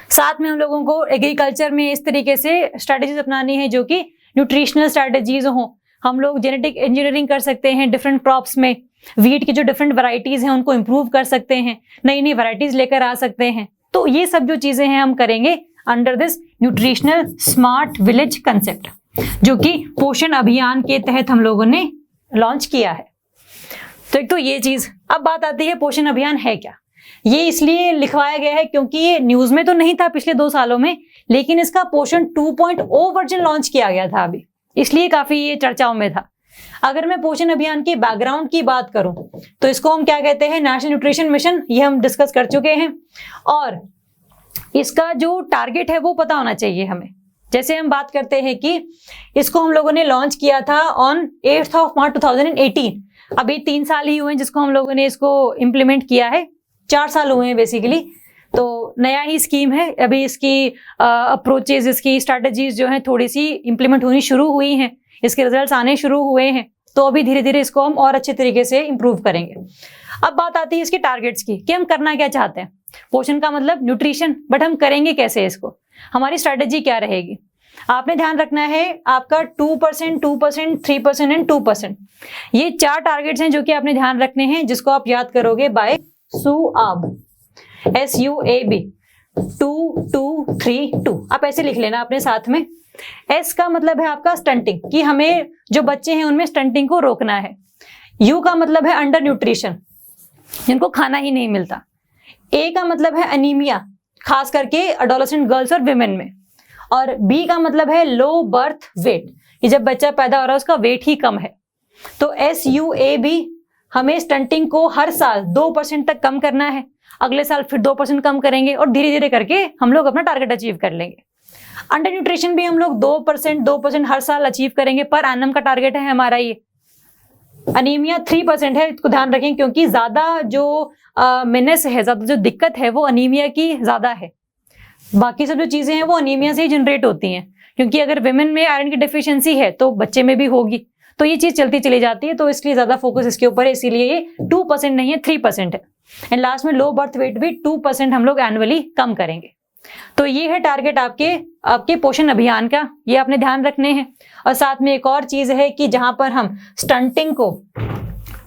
S1: साथ में हम लोगों को एग्रीकल्चर में इस तरीके से स्ट्रैटेजीज अपनानी है जो कि न्यूट्रिशनल स्ट्रैटेजीज हों। हम लोग जेनेटिक इंजीनियरिंग कर सकते हैं डिफरेंट क्रॉप्स में, वीट की जो डिफरेंट वैरायटीज हैं उनको इम्प्रूव कर सकते हैं, नई नई वैरायटीज लेकर आ सकते हैं। तो ये सब जो चीजें हैं हम करेंगे under this nutritional smart village concept, जो कि पोषण अभियान के तहत हम लोगों ने लॉन्च किया है। तो एक तो ये चीज। अब बात आती है पोषण अभियान है क्या। ये इसलिए लिखवाया गया है क्योंकि ये न्यूज में तो नहीं था पिछले 2 सालों में, लेकिन इसका पोषण 2.0 वर्जन लॉन्च किया गया था अभी, इसलिए काफी ये चर्चाओं में था। अगर मैं पोषण अभियान के बैकग्राउंड की बात करूं तो इसको हम क्या कहते हैं, नेशनल न्यूट्रिशन मिशन, ये हम डिस्कस कर चुके हैं। और इसका जो टारगेट है वो पता होना चाहिए हमें। जैसे हम बात करते हैं कि इसको हम लोगों ने लॉन्च किया था ऑन 8 मार्च 2018। अभी 3 साल ही हुए हैं जिसको हम लोगों ने इसको इम्प्लीमेंट किया है, 4 साल हुए हैं बेसिकली। तो नया ही स्कीम है, अभी इसकी अप्रोचेज, इसकी स्ट्रैटेजीज जो है थोड़ी सी इम्प्लीमेंट होनी शुरू हुई हैं, इसके रिजल्ट्स आने शुरू हुए हैं। तो अभी धीरे धीरे इसको हम और अच्छे तरीके से इम्प्रूव करेंगे। अब बात आती है इसके टारगेट्स की कि हम करना क्या चाहते हैं। पोषण का मतलब न्यूट्रिशन, बट हम करेंगे कैसे इसको, हमारी स्ट्रैटेजी क्या रहेगी। आपने ध्यान रखना है आपका 2%, 2%, 3% एंड 2%, ये 4 टारगेट्स हैं जो कि आपने ध्यान रखने हैं, जिसको आप याद करोगे बाय SUAB, SUAB 2, 2, 3, 2। आप ऐसे लिख लेना अपने साथ में। S का मतलब है आपका स्टंटिंग, कि हमें जो बच्चे हैं उनमें स्टंटिंग को रोकना है। U का मतलब है अंडर न्यूट्रिशन, जिनको खाना ही नहीं मिलता। A का मतलब है अनीमिया, खास करके एडोलेसेंट गर्ल्स और विमेन में। और B का मतलब है लो बर्थ वेट, कि जब बच्चा पैदा हो रहा है उसका वेट ही कम है। तो SUAB, हमें स्टंटिंग को हर साल 2% तक कम करना है, अगले साल फिर 2% कम करेंगे और धीरे धीरे करके हम लोग अपना टारगेट अचीव कर लेंगे। अंडर न्यूट्रिशन भी हम लोग 2% हर साल अचीव करेंगे, पर एनम का टारगेट है हमारा ये। अनीमिया 3% है, इसको ध्यान रखें, क्योंकि ज्यादा जो मेनेस है, ज्यादा जो दिक्कत है वो अनीमिया की ज्यादा है। बाकी सब जो चीजें हैं वो अनीमिया से ही जनरेट होती हैं, क्योंकि अगर विमेन में आयरन की डेफिशिएंसी है तो बच्चे में भी होगी, तो ये चीज चलती चली जाती है। तो इसलिए ज्यादा फोकस इसके ऊपर है, इसीलिए ये 2% नहीं है, 3% है। एंड लास्ट में लो बर्थ वेट भी 2% हम लोग एनुअली कम करेंगे। तो ये है टारगेट आपके पोषण अभियान का, ये आपने ध्यान रखने हैं। और साथ में एक और चीज है कि जहां पर हम स्टंटिंग को,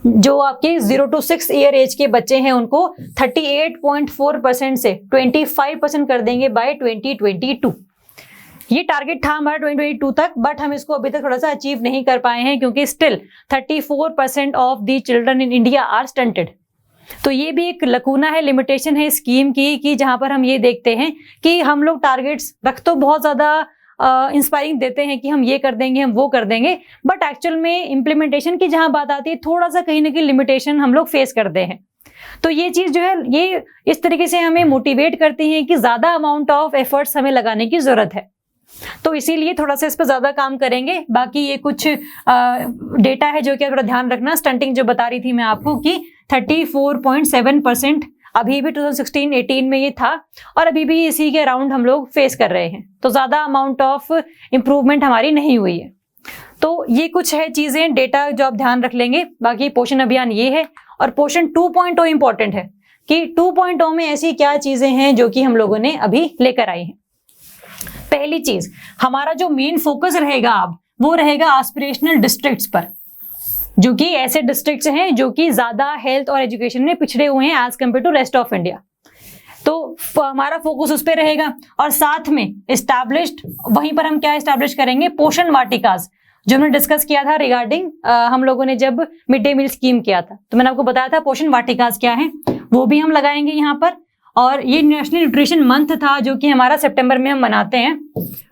S1: जो आपके 0 to 6 ईयर एज के बच्चे हैं उनको 38.4% से 25% कर देंगे बाय 2022। ये टारगेट था हमारा 2022 तक, बट हम इसको अभी तक थोड़ा सा अचीव नहीं कर पाए हैं, क्योंकि still 34% of the children in India are stunted. तो ये भी एक लकूना है, लिमिटेशन है स्कीम की, कि जहां पर हम ये देखते हैं कि हम लोग टारगेट्स रख तो बहुत ज्यादा इंस्पायरिंग देते हैं कि हम ये कर देंगे, हम वो कर देंगे, बट एक्चुअल में इम्प्लीमेंटेशन की जहां बात आती है थोड़ा सा कहीं ना कहीं लिमिटेशन हम लोग फेस करते हैं। तो ये चीज जो है ये इस तरीके से हमें मोटिवेट करती है कि ज्यादा अमाउंट ऑफ एफर्ट्स हमें लगाने की जरूरत है। तो इसीलिए थोड़ा सा इस पर ज्यादा काम करेंगे। बाकी ये कुछ डेटा है जो कि थोड़ा ध्यान रखना। स्टंटिंग जो बता रही थी मैं आपको कि 34.7% अभी भी 2016-18 में ये था, और अभी भी इसी के अराउंड हम लोग फेस कर रहे हैं। तो ज़्यादा अमाउंट ऑफ इम्प्रूवमेंट हमारी नहीं हुई है। तो ये कुछ है चीज़ें, डेटा जो आप ध्यान रख लेंगे। बाकी पोषण अभियान ये है, और पोषण 2.0 इंपॉर्टेंट है कि 2.0 में ऐसी क्या चीज़ें हैं जो कि हम लोगों ने अभी लेकर आई हैं। पहली चीज़, हमारा जो मेन फोकस रहेगा अब वो रहेगा एस्पिरेशनल डिस्ट्रिक्ट्स पर, जो कि ऐसे डिस्ट्रिक्ट्स हैं जो कि ज्यादा हेल्थ और एजुकेशन में पिछड़े हुए हैं as compare to rest of India. तो हमारा फोकस उस पर रहेगा, और साथ में एस्टैब्लिश्ड, वहीं पर हम क्या एस्टैब्लिश करेंगे, पोषण वाटिकास, जो हमने डिस्कस किया था रिगार्डिंग हम लोगों ने जब मिड डे मील स्कीम किया था। तो मैंने आपको बताया था पोषण वाटिकास क्या है, वो भी हम लगाएंगे यहाँ पर। और ये नेशनल न्यूट्रिशन मंथ था जो कि हमारा सितंबर में हम मनाते हैं,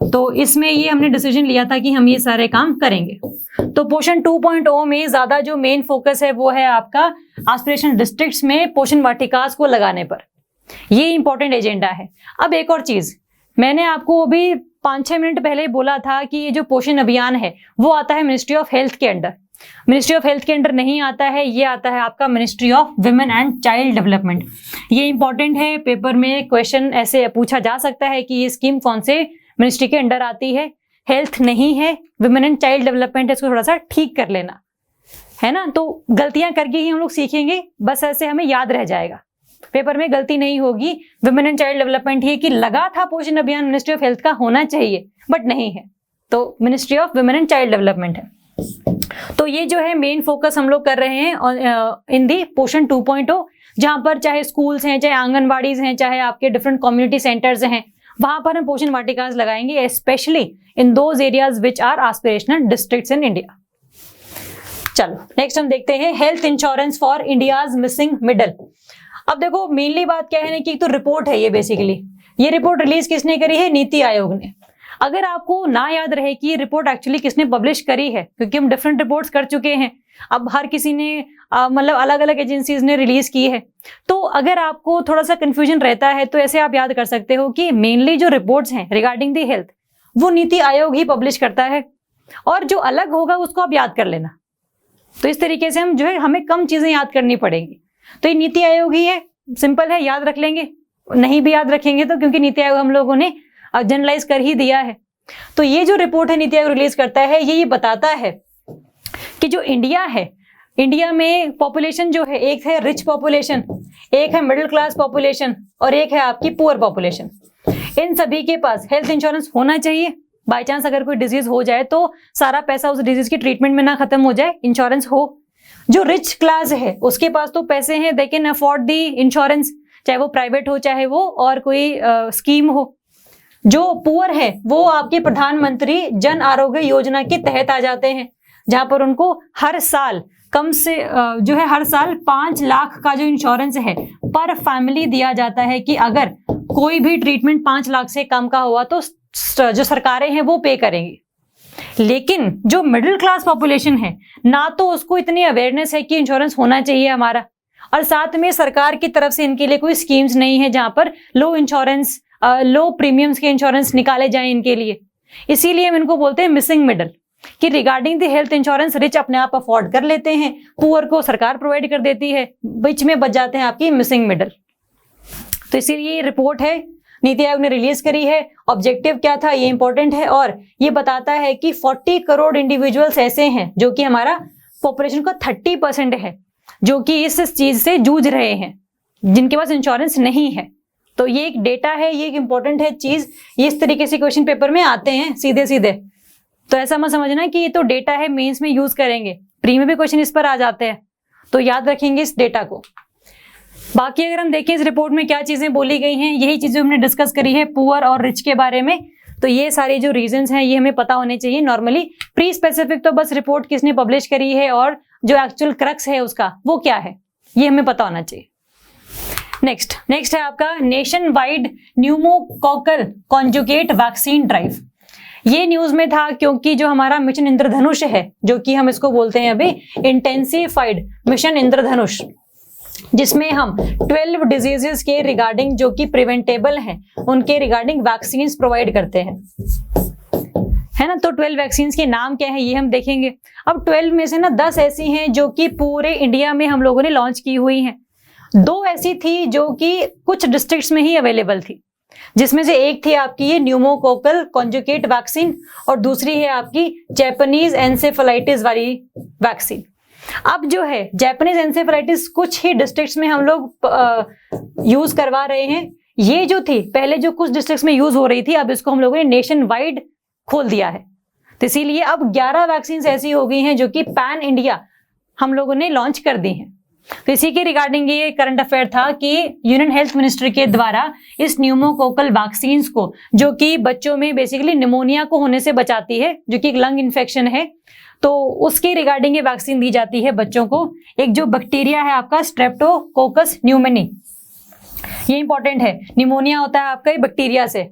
S1: तो इसमें ये हमने डिसीजन लिया था कि हम ये सारे काम करेंगे। तो पोषण 2.0 में ज्यादा जो मेन फोकस है वो है आपका एस्पिरेशनल डिस्ट्रिक्ट्स में पोषण वाटिकास को लगाने पर। ये इंपॉर्टेंट एजेंडा है। अब एक और चीज, मैंने आपको अभी 5-6 मिनट पहले बोला था कि ये जो पोषण अभियान है वो आता है मिनिस्ट्री ऑफ हेल्थ के अंडर। मिनिस्ट्री ऑफ हेल्थ के अंडर नहीं आता है, ये आता है आपका ministry of women and child development. ये इंपॉर्टेंट है, पेपर में क्वेश्चन ऐसे पूछा जा सकता है कि ये स्कीम कौन से मिनिस्ट्री के अंडर आती है। हेल्थ नहीं है, विमेन एंड चाइल्ड डेवलपमेंट है, इसको थोड़ा सा ठीक कर लेना है ना। तो गलतियां करके ही हम लोग सीखेंगे, बस ऐसे हमें याद रह जाएगा, पेपर में गलती नहीं होगी। विमेन एंड चाइल्ड डेवलपमेंट ही कि लगा था पोषण अभियान मिनिस्ट्री ऑफ हेल्थ का होना चाहिए, बट नहीं है, तो ministry of women and child development है। तो ये जो है मेन फोकस हम लोग कर रहे हैं इन दी पोषण 2.0, जहां पर चाहे स्कूल्स हैं, चाहे आंगनबाड़ीज हैं, चाहे आपके डिफरेंट कम्युनिटी सेंटर्स हैं, वहां पर हम पोषण वाटिकास लगाएंगे, specially in those areas which are aspirational districts in India. चलो नेक्स्ट हम देखते हैं health insurance for India's missing middle. अब देखो मेनली बात क्या है ना कि एक तो रिपोर्ट है ये, बेसिकली ये रिपोर्ट रिलीज किसने करी है, नीति आयोग ने। अगर आपको ना याद रहे कि ये रिपोर्ट एक्चुअली किसने पब्लिश करी है, क्योंकि हम डिफरेंट रिपोर्ट्स कर चुके हैं, अब हर किसी ने मतलब अलग अलग एजेंसीज ने रिलीज की है, तो अगर आपको थोड़ा सा कंफ्यूजन रहता है तो ऐसे आप याद कर सकते हो कि मेनली जो रिपोर्ट्स हैं रिगार्डिंग दी हेल्थ वो नीति आयोग ही पब्लिश करता है, और जो अलग होगा उसको आप याद कर लेना। तो इस तरीके से हम जो है हमें कम चीजें याद करनी पड़ेंगी। तो ये नीति आयोग ही है, सिंपल है, याद रख लेंगे। नहीं भी याद रखेंगे तो क्योंकि नीति आयोग हम लोगों ने जनरलाइज कर ही दिया है। तो ये जो रिपोर्ट है नीति आयोग रिलीज करता है, ये बताता है कि जो इंडिया है, इंडिया में पॉपुलेशन जो है, एक है रिच पॉपुलेशन, एक है मिडिल क्लास पॉपुलेशन, और एक है आपकी पुअर पॉपुलेशन। इन सभी के पास हेल्थ इंश्योरेंस होना चाहिए। बाई चांस अगर कोई डिजीज हो जाए तो सारा पैसा उस डिजीज की ट्रीटमेंट में ना खत्म हो जाए, इंश्योरेंस हो। जो रिच क्लास है उसके पास तो पैसे हैं, they can afford the insurance, चाहे वो प्राइवेट हो चाहे वो और कोई स्कीम हो। जो पुअर है वो आपके प्रधानमंत्री जन आरोग्य योजना के तहत आ जाते हैं, जहां पर उनको हर साल कम से जो है हर साल 5 लाख का जो इंश्योरेंस है पर फैमिली दिया जाता है कि अगर कोई भी ट्रीटमेंट 5 लाख से कम का हुआ तो जो सरकारें हैं वो पे करेंगी। लेकिन जो मिडिल क्लास पॉपुलेशन है ना तो उसको इतनी अवेयरनेस है कि इंश्योरेंस होना चाहिए हमारा, और साथ में सरकार की तरफ से इनके लिए कोई स्कीम्स नहीं है जहां पर लो प्रीमियम्स के इंश्योरेंस निकाले जाएं इनके लिए। इसीलिए हम इनको बोलते हैं मिसिंग मिडल, कि regarding the health insurance rich अपने आप अफोर्ड कर लेते हैं, पुअर को सरकार प्रोवाइड कर देती है, बीच में बच जाते हैं आपकी मिसिंग मिडल। तो इसीलिए ये रिपोर्ट है नीति आयोग ने रिलीज करी है। ऑब्जेक्टिव क्या था ये इंपॉर्टेंट है, और ये बताता है कि 40 करोड़ इंडिविजुअल्स ऐसे हैं जो कि हमारा पॉपुलेशन का 30% है जो कि इस चीज से जूझ रहे हैं, जिनके पास इंश्योरेंस नहीं है। तो ये एक डेटा है, ये एक इंपॉर्टेंट है चीज। ये इस तरीके से क्वेश्चन पेपर में आते हैं सीधे सीधे, तो ऐसा मत समझना कि ये तो डेटा है मेंस में यूज करेंगे, प्री में भी क्वेश्चन इस पर आ जाते हैं, तो याद रखेंगे इस डेटा को। बाकी अगर हम देखें इस रिपोर्ट में क्या चीजें बोली गई हैं, यही चीजें हमने डिस्कस करी है पुअर और रिच के बारे में। तो ये सारे जो रीजंस हैं ये हमें पता होने चाहिए। नॉर्मली प्री स्पेसिफिक तो बस रिपोर्ट किसने पब्लिश करी है और जो एक्चुअल क्रक्स है उसका वो क्या है ये हमें पता होना चाहिए। नेक्स्ट है आपका nation wide pneumococcal conjugate vaccine drive. ये न्यूज में था क्योंकि जो हमारा मिशन इंद्रधनुष है, जो कि हम इसको बोलते हैं अभी इंटेंसिफाइड मिशन इंद्रधनुष, जिसमें हम 12 डिजीजेस के रिगार्डिंग जो कि प्रिवेंटेबल हैं उनके रिगार्डिंग वैक्सीन्स प्रोवाइड करते हैं, है ना। तो 12 वैक्सीन के नाम क्या है ये हम देखेंगे। अब 12 में से ना 10 ऐसी हैं जो कि पूरे इंडिया में हम लोगों ने लॉन्च की हुई हैं। 2 ऐसी थी जो कि कुछ डिस्ट्रिक्ट्स में ही अवेलेबल थी, जिसमें से एक थी आपकी ये न्यूमोकोकल कॉन्जुगेट वैक्सीन और दूसरी है आपकी जैपनीज एन्सेफेलाइटिस वाली वैक्सीन। अब जो है जैपनीज एन्सेफेलाइटिस कुछ ही डिस्ट्रिक्ट्स में हम लोग यूज करवा रहे हैं। ये जो थी पहले जो कुछ डिस्ट्रिक्ट्स में यूज हो रही थी, अब इसको हम लोगों ने नेशन वाइड खोल दिया है। तो इसीलिए अब 11 वैक्सीन ऐसी हो गई हैं जो कि पैन इंडिया हम लोगों ने लॉन्च कर दी हैं। तो इसी के रिगार्डिंग ये करंट अफेयर था कि यूनियन हेल्थ मिनिस्ट्री के द्वारा इस न्यूमोकोकल वैक्सीन को, जो कि बच्चों में बेसिकली निमोनिया को होने से बचाती है, जो कि एक लंग इन्फेक्शन है, तो उसके रिगार्डिंग ये वैक्सीन दी जाती है बच्चों को। एक जो बैक्टीरिया है आपका स्ट्रेप्टोकोकस न्यूमोनी, ये इंपॉर्टेंट है। निमोनिया होता है आपका बैक्टीरिया से,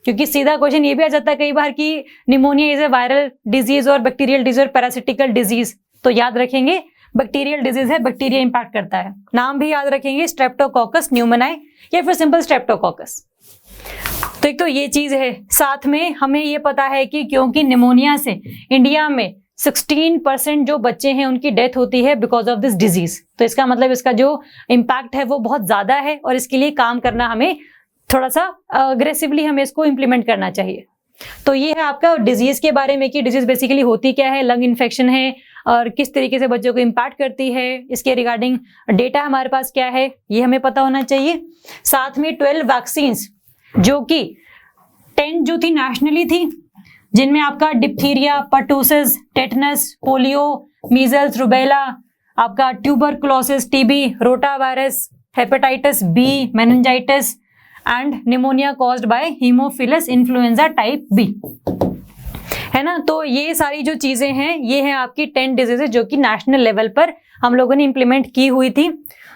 S1: क्योंकि सीधा क्वेश्चन ये भी आ जाता है कई बार कि pneumonia is a viral disease और बैक्टीरियल डिजीज और पैरासिटिकल डिजीज। तो याद रखेंगे बैक्टीरियल डिजीज है, बैक्टीरिया इंपैक्ट करता है। नाम भी याद रखेंगे स्ट्रेप्टोकोकस न्यूमोनी या फिर सिंपल स्ट्रेप्टोकोकस। तो एक तो ये चीज है। साथ में हमें ये पता है कि क्योंकि निमोनिया से इंडिया में 16% जो बच्चे हैं उनकी डेथ होती है बिकॉज ऑफ दिस डिजीज। तो इसका मतलब इसका जो इम्पैक्ट है वो बहुत ज्यादा है और इसके लिए काम करना हमें थोड़ा सा अग्रेसिवली हमें इसको इम्प्लीमेंट करना चाहिए। तो ये है आपका डिजीज के बारे में कि डिजीज बेसिकली होती क्या है, लंग इन्फेक्शन है और किस तरीके से बच्चों को इम्पैक्ट करती है, इसके रिगार्डिंग डेटा हमारे पास क्या है ये हमें पता होना चाहिए। साथ में 12 वैक्सीन्स जो कि 10 जो थी नेशनली थी, जिनमें आपका diphtheria, pertussis, tetanus, polio, measles, rubella, आपका tuberculosis, TB, rotavirus, hepatitis B, meningitis and pneumonia caused by haemophilus influenza type B, है ना। तो ये सारी जो चीजें हैं ये है आपकी 10 डिजीजेस जो कि नेशनल लेवल पर हम लोगों ने इंप्लीमेंट की हुई थी।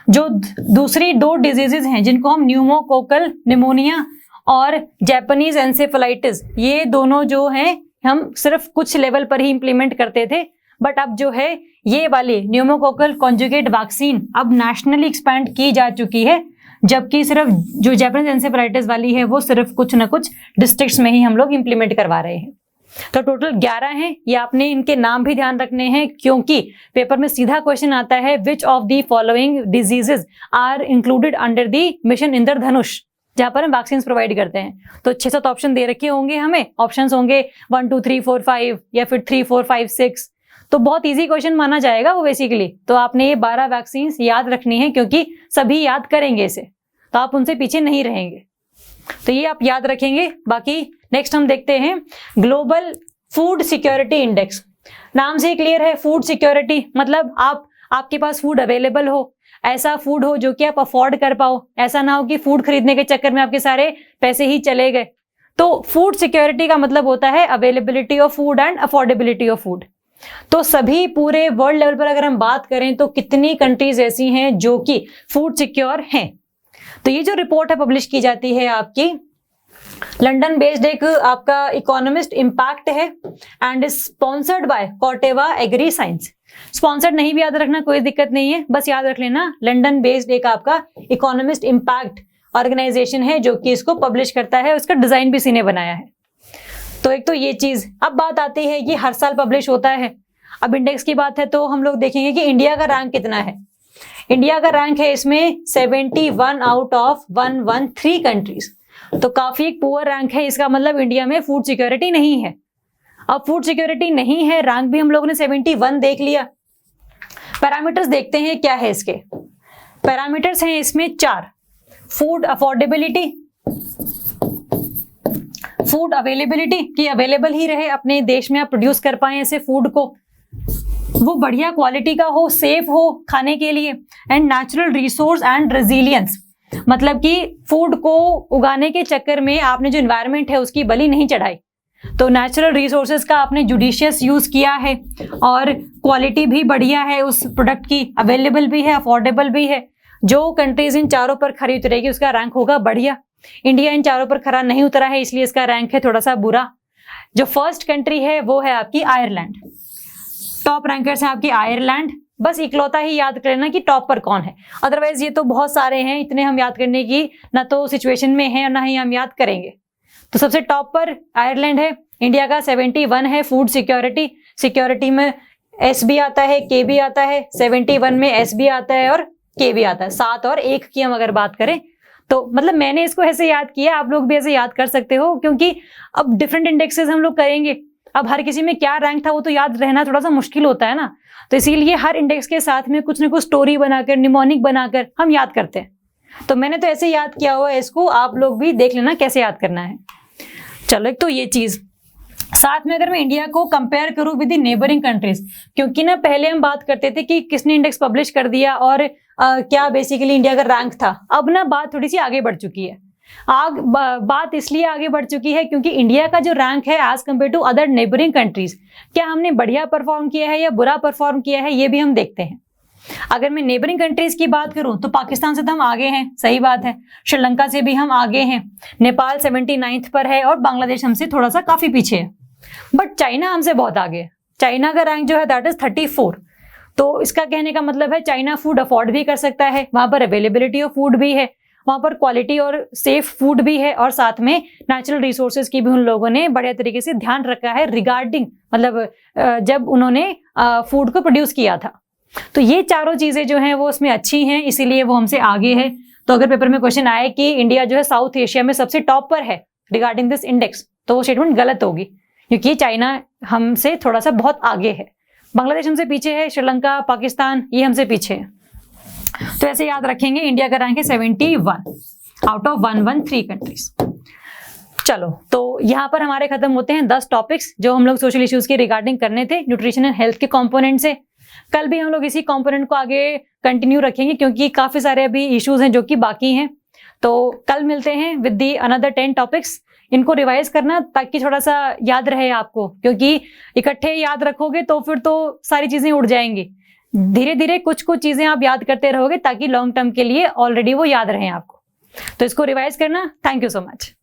S1: जो दूसरी 2 डिजीजेस हैं जिनको हम न्यूमोकोकल निमोनिया और जैपनीज एन्सेफेलाइटिस, ये दोनों जो हैं हम सिर्फ कुछ लेवल पर ही इंप्लीमेंट करते थे, बट अब जो है ये वाली न्यूमोकोकल कॉन्जुगेट वैक्सीन अब नेशनली एक्सपैंड की जा चुकी है, जबकि सिर्फ जो जैपनीज एन्सेफेलाइटिस वाली है वो सिर्फ कुछ ना कुछ डिस्ट्रिक्ट्स में ही हम लोग इंप्लीमेंट करवा रहे हैं। तो टोटल 11 हैं। ये आपने इनके नाम भी ध्यान रखने हैं क्योंकि पेपर में सीधा क्वेश्चन आता है which of the following diseases are included under the mission Indradhanush, जहां पर हम वैक्सीन प्रोवाइड करते हैं। तो 6-7 ऑप्शन दे रखे होंगे, हमें ऑप्शंस होंगे 1 2 3 4 5 या फिर 3 4 5 6। तो बहुत इजी क्वेश्चन माना जाएगा वो बेसिकली। तो आपने ये 12 वैक्सीन याद रखनी है क्योंकि सभी याद करेंगे इसे, तो आप उनसे पीछे नहीं रहेंगे। तो ये आप याद रखेंगे। बाकी नेक्स्ट हम देखते हैं ग्लोबल फूड सिक्योरिटी इंडेक्स। नाम से क्लियर है, फूड सिक्योरिटी मतलब आपके पास फूड अवेलेबल हो, ऐसा फूड हो जो कि आप अफोर्ड कर पाओ, ऐसा ना हो कि फूड खरीदने के चक्कर में आपके सारे पैसे ही चले गए। तो फूड सिक्योरिटी का मतलब होता है availability of food and affordability of food. तो सभी पूरे वर्ल्ड लेवल पर अगर हम बात करें तो कितनी कंट्रीज ऐसी हैं जो कि फूड सिक्योर हैं। तो ये जो रिपोर्ट है पब्लिश की जाती है आपकी लंदन बेस्ड एक आपका इकोनॉमिस्ट इम्पैक्ट है and sponsored by Corteva agri science. Sponsored नहीं भी याद रखना कोई दिक्कत नहीं है, बस याद रख लेना लंदन बेस्ड एक आपका इकोनॉमिस्ट इम्पैक्ट ऑर्गेनाइजेशन है जो कि इसको पब्लिश करता है, उसका डिजाइन भी इसी ने बनाया है। तो एक तो ये चीज। अब बात आती है ये हर साल पब्लिश होता है। अब इंडेक्स की बात है तो हम लोग देखेंगे कि इंडिया का रैंक कितना है। इंडिया का रैंक है इसमें 71 आउट ऑफ 113 कंट्रीज। तो काफी एक पुअर रैंक है, इसका मतलब इंडिया में फूड सिक्योरिटी नहीं है। अब फूड सिक्योरिटी नहीं है, रैंक भी हम लोगों ने 71 देख लिया। पैरामीटर्स देखते हैं क्या है इसके। पैरामीटर्स हैं इसमें 4। फूड अफोर्डेबिलिटी, फूड अवेलेबिलिटी कि अवेलेबल ही रहे अपने देश में, आप प्रोड्यूस कर पाए ऐसे फूड को, वो बढ़िया क्वालिटी का हो, सेफ हो खाने के लिए। And natural resource and resilience मतलब कि फूड को उगाने के चक्कर में आपने जो एनवायरनमेंट है उसकी बलि नहीं चढ़ाई, तो नेचुरल रिसोर्सेज का आपने जुडिशियस यूज किया है और क्वालिटी भी बढ़िया है उस प्रोडक्ट की, अवेलेबल भी है, अफोर्डेबल भी है। जो कंट्रीज इन चारों पर खरी उतरेगी उसका रैंक होगा बढ़िया। इंडिया इन चारों पर खरा नहीं उतरा है, इसलिए इसका रैंक है थोड़ा सा बुरा। जो फर्स्ट कंट्री है वो है आपकी आयरलैंड। टॉप रैंकर्स है आपकी आयरलैंड। बस इकलौता ही याद कर लेना कि टॉप पर कौन है, अदरवाइज ये तो बहुत सारे हैं, इतने हम याद करने की ना तो सिचुएशन में है और ना ही हम याद करेंगे। तो सबसे टॉप पर आयरलैंड है। इंडिया का 71 है फूड सिक्योरिटी। सिक्योरिटी में एस भी आता है, के भी आता है, 71 में एस भी आता है और के भी आता है। 7 और 1 की हम अगर बात करें तो मतलब मैंने इसको ऐसे याद किया, आप लोग भी ऐसे याद कर सकते हो, क्योंकि अब डिफरेंट इंडेक्सेस हम लोग करेंगे, अब हर किसी में क्या रैंक था वो तो याद रहना थोड़ा सा मुश्किल होता है ना, तो इसीलिए हर इंडेक्स के साथ में कुछ ना कुछ स्टोरी बनाकर, निमोनिक बनाकर हम याद करते हैं। तो मैंने तो ऐसे याद किया हुआ है इसको, आप लोग भी देख लेना कैसे याद करना है। चलो, एक तो ये चीज, साथ में अगर मैं इंडिया को कंपेयर करूं विद द नेबरिंग कंट्रीज, क्योंकि ना पहले हम बात करते थे कि किसने इंडेक्स पब्लिश कर दिया और क्या बेसिकली इंडिया का रैंक था। अब ना बात थोड़ी सी आगे बढ़ चुकी है। बात इसलिए आगे बढ़ चुकी है क्योंकि इंडिया का जो रैंक है as compare to other neighbouring countries, क्या हमने बढ़िया परफॉर्म किया है या बुरा परफॉर्म किया है, ये भी हम देखते हैं। अगर मैं नेबरिंग कंट्रीज की बात करूं तो पाकिस्तान से तो हम आगे हैं, सही बात है। श्रीलंका से भी हम आगे हैं। नेपाल 79th पर है और बांग्लादेश हमसे थोड़ा सा काफी पीछे है। बट चाइना हमसे बहुत आगे है। चाइना का रैंक जो है दैट इज 34। तो इसका कहने का मतलब है चाइना फूड अफोर्ड भी कर सकता है, वहां पर अवेलेबिलिटी ऑफ फूड भी है, वहां पर क्वालिटी और सेफ फूड भी है, और साथ में नेचुरल रिसोर्सेज की भी उन लोगों ने बढ़िया तरीके से ध्यान रखा है रिगार्डिंग, मतलब जब उन्होंने फूड को प्रोड्यूस किया था। तो ये चारों चीजें जो हैं वो उसमें अच्छी हैं, इसीलिए वो हमसे आगे है। तो अगर पेपर में क्वेश्चन आए कि इंडिया जो है साउथ एशिया में सबसे टॉप पर है रिगार्डिंग दिस इंडेक्स, तो वो स्टेटमेंट गलत होगी, क्योंकि चाइना हमसे थोड़ा सा बहुत आगे है, बांग्लादेश हमसे पीछे है, श्रीलंका, पाकिस्तान ये हमसे पीछे है। तो ऐसे याद रखेंगे, इंडिया का रैंक है 71 आउट ऑफ 113 कंट्रीज। चलो, तो यहाँ पर हमारे खत्म होते हैं 10 टॉपिक्स जो हम लोग सोशल इश्यूज के रिगार्डिंग करने थे न्यूट्रिशन एंड हेल्थ के कंपोनेंट से। कल भी हम लोग इसी कंपोनेंट को आगे कंटिन्यू रखेंगे, क्योंकि काफी सारे अभी इश्यूज हैं जो कि बाकी हैं। तो कल मिलते हैं विद दी अनदर 10 टॉपिक्स। इनको रिवाइज करना ताकि थोड़ा सा याद रहे आपको, क्योंकि इकट्ठे याद रखोगे तो फिर तो सारी चीजें उड़ जाएंगी। धीरे धीरे कुछ कुछ चीजें आप याद करते रहोगे ताकि लॉन्ग टर्म के लिए ऑलरेडी वो याद रहें आपको। तो इसको रिवाइज करना। Thank you so much.